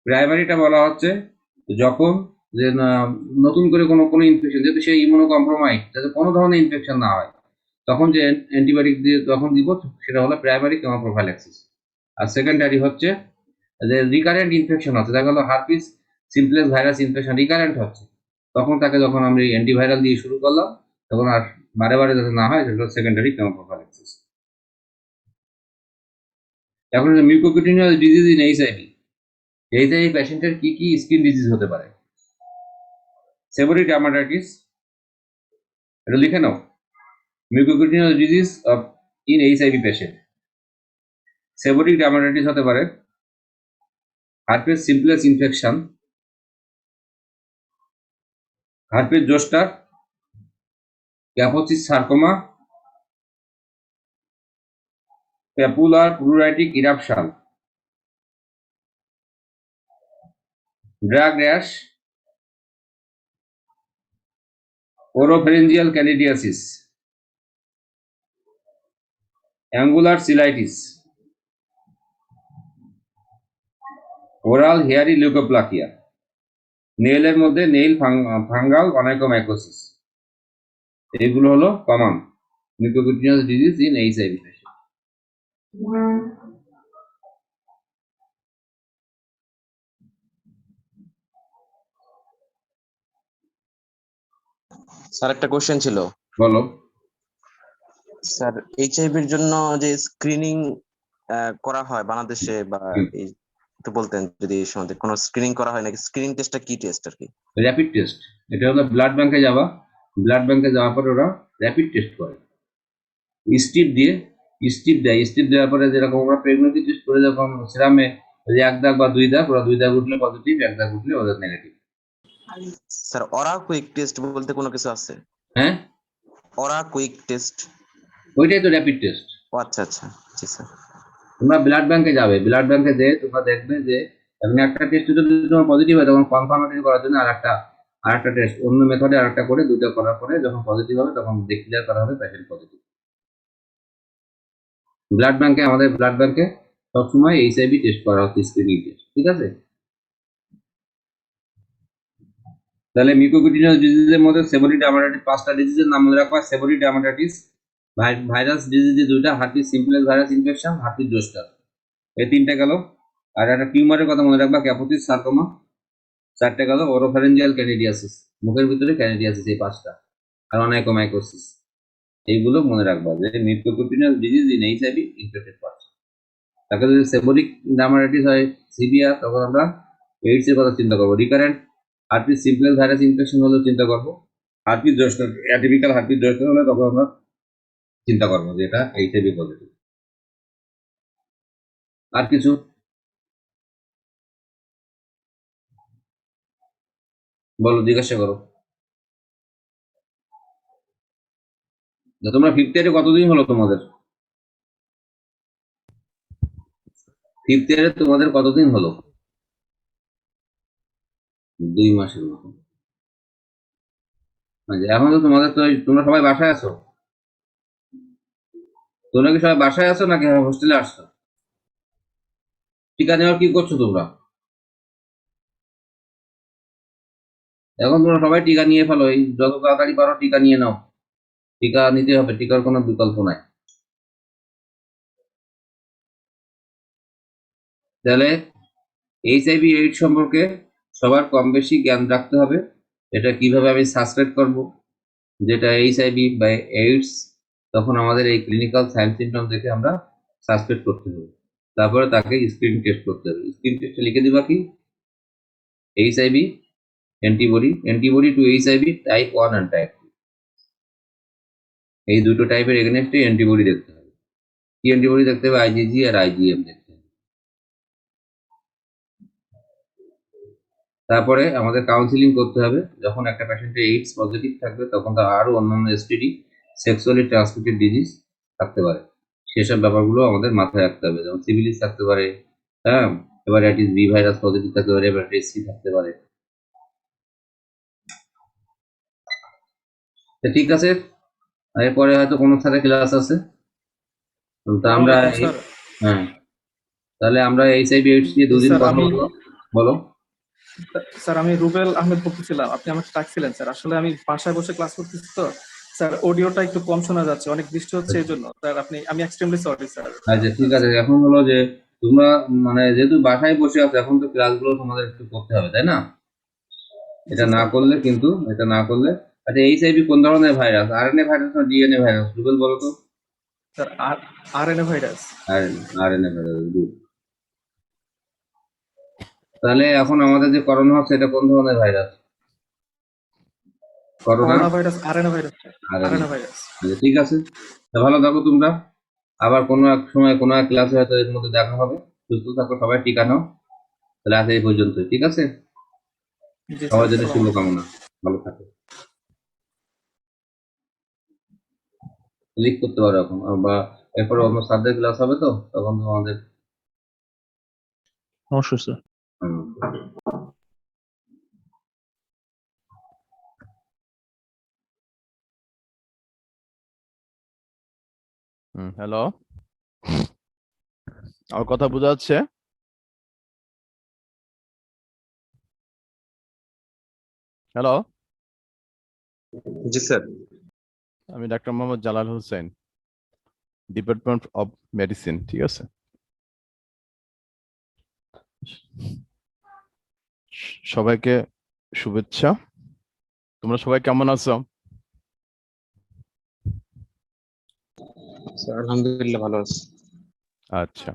প্রাইমারিটা বলা হচ্ছে যখন যে নতুন করে কোনো ইনফেকশন, যেহেতু সেই ইমিউনো কম্প্রোমাইজ, যাতে কোনো ধরনের ইনফেকশন না হয়, তখন যে অ্যান্টিবায়োটিক দিয়ে তখন দিব সেটা হলো প্রাইমারি কেমোপ্রোফাইল্যাক্সিস। আর সেকেন্ডারি হচ্ছে যে রিকারেন্ট ইনফেকশন হচ্ছে, দেখা গেলো herpes simplex virus infection recurrent হচ্ছে, তখন তাকে যখন আমরা অ্যান্টিভাইরাল দিয়ে শুরু করলাম তখন আর বারে বারে যাতে না হয় সেটা সেকেন্ডারি কেমোপ্রোফাইল্যাক্সিস। এখন মিউকোকুটিনিয়াস ডিজিজ ইন এইচআইভি, এইচআইভি পেশেন্টের কি কি স্কিন ডিজিজ হতে পারে? সেবোরিক ডার্মাটাইটিস, এটা লিখে নাও, mucocutaneous disease of in HIV patient. Seborrhoeic dermatitis হতে পারে, herpes simplex infection, herpes zoster, Kaposi's sarcoma, papular pruritic eruption, drug rash, oropharyngeal candidiasis, angular cheilitis, oral hairy leukoplakia, নেইলের মধ্যে nail fungal onychomycosis. এগুলো হলো common mucocutaneous disease in HIV patient. Sir একটা question ছিল। বলো। Sir এইচআইভির জন্য যে screening করা হয় বাংলাদেশে বা এই একটু বলতেন যদি এই সম্বন্ধে কোনো স্ক্রিনিং করা হয় নাকি? স্ক্রিনিং টেস্টটা কি টেস্ট আর কি? Rapid test. এটা হলো ব্লাড ব্যাংকে যাওয়া, ব্লাড ব্যাংকে যাওয়ার পরে ওরা র্যাপিড টেস্ট করে, স্টিপ দিয়ে স্টিপ দেয়, স্টিপ দেওয়ার পরে যেরকম আমরা প্রেগনেন্সি টেস্ট করে যখন সিরামে এক দাগ বা দুই দাগ, ওরা দুই দাগ উঠলে পজিটিভ, এক দাগ উঠলে ওদের নেগেটিভ। স্যার অরা কুইক টেস্ট বলতে কোনো কিছু আছে? হ্যাঁ, অরা কুইক টেস্ট ওইটাই তো র্যাপিড টেস্ট। ও আচ্ছা আচ্ছা, জি স্যার। তোমরা ব্লাড ব্যাংকে যাবে, ব্লাড ব্যাংকে যেয়ে তোমরা দেখবে যে এমনি একটা টেস্ট যদি তোমার পজিটিভ হয় তখন কনফার্মেটরি করার জন্য আরেকটা টেস্ট অন্য মেথডে আরেকটা করে দুটো করার পরে যখন পজিটিভ হবে তখন ডিক্লেয়ার করা হবে পেশেন্ট পজিটিভ। ব্লাড ব্যাংকে, আমাদের ব্লাড ব্যাংকে সবসময় এইচআইভি টেস্ট করা হচ্ছে, স্ক্রিনিং টেস্ট, ঠিক আছে? তাহলে মিউকোকুটিনিয়াস ডিজিজের মধ্যে সেবোরিক ডার্মাটাইটিস, 5টা ডিজিজের নাম মনে রাখবা। সেবোরিক ডার্মাটাইটিস, ভাইরাস ডিজিজ দুইটা, herpes simplex virus infection, herpes zoster, এই 3টা গেল। আর একটা টিউমারের কথা মনে রাখবা, ক্যাপোসিস সার্কোমা। 4টা গেল। ওরোফ্যারিঞ্জিয়াল ক্যানিডিয়াসিস, মুখের ভিতরে ক্যানিডিয়াসিস, এই 5টা। আর অনাইকোমাইকোসিস, এইগুলো মনে রাখবা যে mucocutaneous disease in HIV infected person. তাকে যদি সেবোরিক ডার্মাটাইটিস হয় সিভিয়ার, তখন আমরা এইডস এর কথা চিন্তা করবো। Recurrent herpes simplex virus infection হলে চিন্তা করবো। Herpes zoster, atypical herpes zoster হলে তখন আমরা চিন্তা করবো যে এটা এইচআইভি পজিটিভ। আর কিছু? বলো, জিজ্ঞাসা করো। তোমরা 5th ইয়ারে কতদিন হলো তোমাদের? 5th ইয়ারে তোমাদের কতদিন হলো? 2 মাসের মতো। এখন তো তোমাদের তো তোমরা সবাই বাসায় আছো? তোমরা কি সবাই বাসায় আছো নাকি হোস্টেলে আসছো? টিকা নেওয়ার কি করছো তোমরা? এখন তোমরা সবাই টিকা নিয়ে ফেলো, এই যত তাড়াতাড়ি পারো টিকা নিয়ে নাও। টিকা নিতে হবে, টিকার কোনো বিকল্প নাই। তাহলে এইচআইভি এইডস সম্পর্কে সবার কম বেশি জ্ঞান রাখতে হবে। এটা কিভাবে আমি সাসপেক্ট করব যেটা এইচআইভি বা এইডস, তখন আমাদের এই ক্লিনিক্যাল সাইন সিমটম দেখে আমরা সাসপেক্ট করতে হবে। তারপরে তাকে স্ক্রিন টেস্ট করতে হবে। স্ক্রিন টেস্টে লিখে দিবা কি? HIV antibody to HIV type 1 and type 2, এই দুটো টাইপের এগেনস্টে অ্যান্টিবডি দেখতে হবে। কি অ্যান্টিবডি দেখতে হবে? আইজিজি আর আইজিএম দেখতে হবে। তারপরে আমাদের কাউন্সিলিং করতে হবে। যখন একটা পেশেন্টের এইডস পজিটিভ থাকবে তখন তার আরো অন্যান্য এসটিডি, সেক্সুয়ালি ট্রান্সমিটেড ডিজিজ থাকতে পারে, সেসব ব্যাপারগুলো আমাদের মাথায় রাখতে হবে। যেমন সিভিলিস থাকতে পারে, হ্যাঁ, হেপাটাইটিস বি ভাইরাস পজিটিভ থাকতে পারে, হেপাটাইটিস সি থাকতে পারে। ঠিক আছে, এরপরে হয়তো কোনো সাথে ক্লাস আছে, তা আমরা হ্যাঁ, তাহলে আমরা এইচআইভি এইডস নিয়ে 2 দিন কথা বলবো। বলো। স্যার আমি রুবেল আহমেদ বলতেছিলাম, আপনি আমাকে ডাকছিলেন স্যার। আসলে আমি বাসায় বসে ক্লাস করতেছি তো স্যার অডিওটা একটু কম শোনা যাচ্ছে, অনেক বৃষ্টি হচ্ছে এই জন্য স্যার। আমি এক্সট্রিমলি সরি স্যার। আচ্ছা ঠিক আছে, এখন হলো যে তোমরা মানে যেহেতু বাসায় বসে আছো, এখন তো ক্লাসগুলো তোমাদের একটু করতে হবে, তাই না? এটা না করলে আচ্ছা এইচআইভি কোন ধরনের ভাইরাস, আরএনএ ভাইরাস না ডিএনএ ভাইরাস? রুবেল বলো তো। Sir RNA virus. RNA virus, good. তাহলে এখন আমাদের যে করোনা হচ্ছে এটা কোন ধরনের virus? Corona virus, RNA virus. RNA virus. আচ্ছা ঠিক আছে, তা ভালো থাকো তোমরা, আবার কোনো এক সময় কোনো এক ক্লাসে হয়তো এর মধ্যে দেখা হবে। সুস্থ থাকো সবাই, টিকা নাও। তাহলে আজ এই পর্যন্ত, ঠিক আছে? সবার জন্য শুভকামনা, ভালো থাকো। ক্লিক করতে পারো এখন, বা এরপরে অন্য সাবজেক্ট ক্লাস হবে তো তখন তোমাদের অবশ্যই স্যার। হ্যালো, আমার কথা বোঝা যাচ্ছে? হ্যালো, জি স্যার। আমি doctor Mohammad Jalal Hossain, department of medicine, ঠিক আছে? সবাইকে শুভেচ্ছা। তোমরা সবাই কেমন আছো? স্যার আলহামদুলিল্লাহ ভালো আছি। আচ্ছা।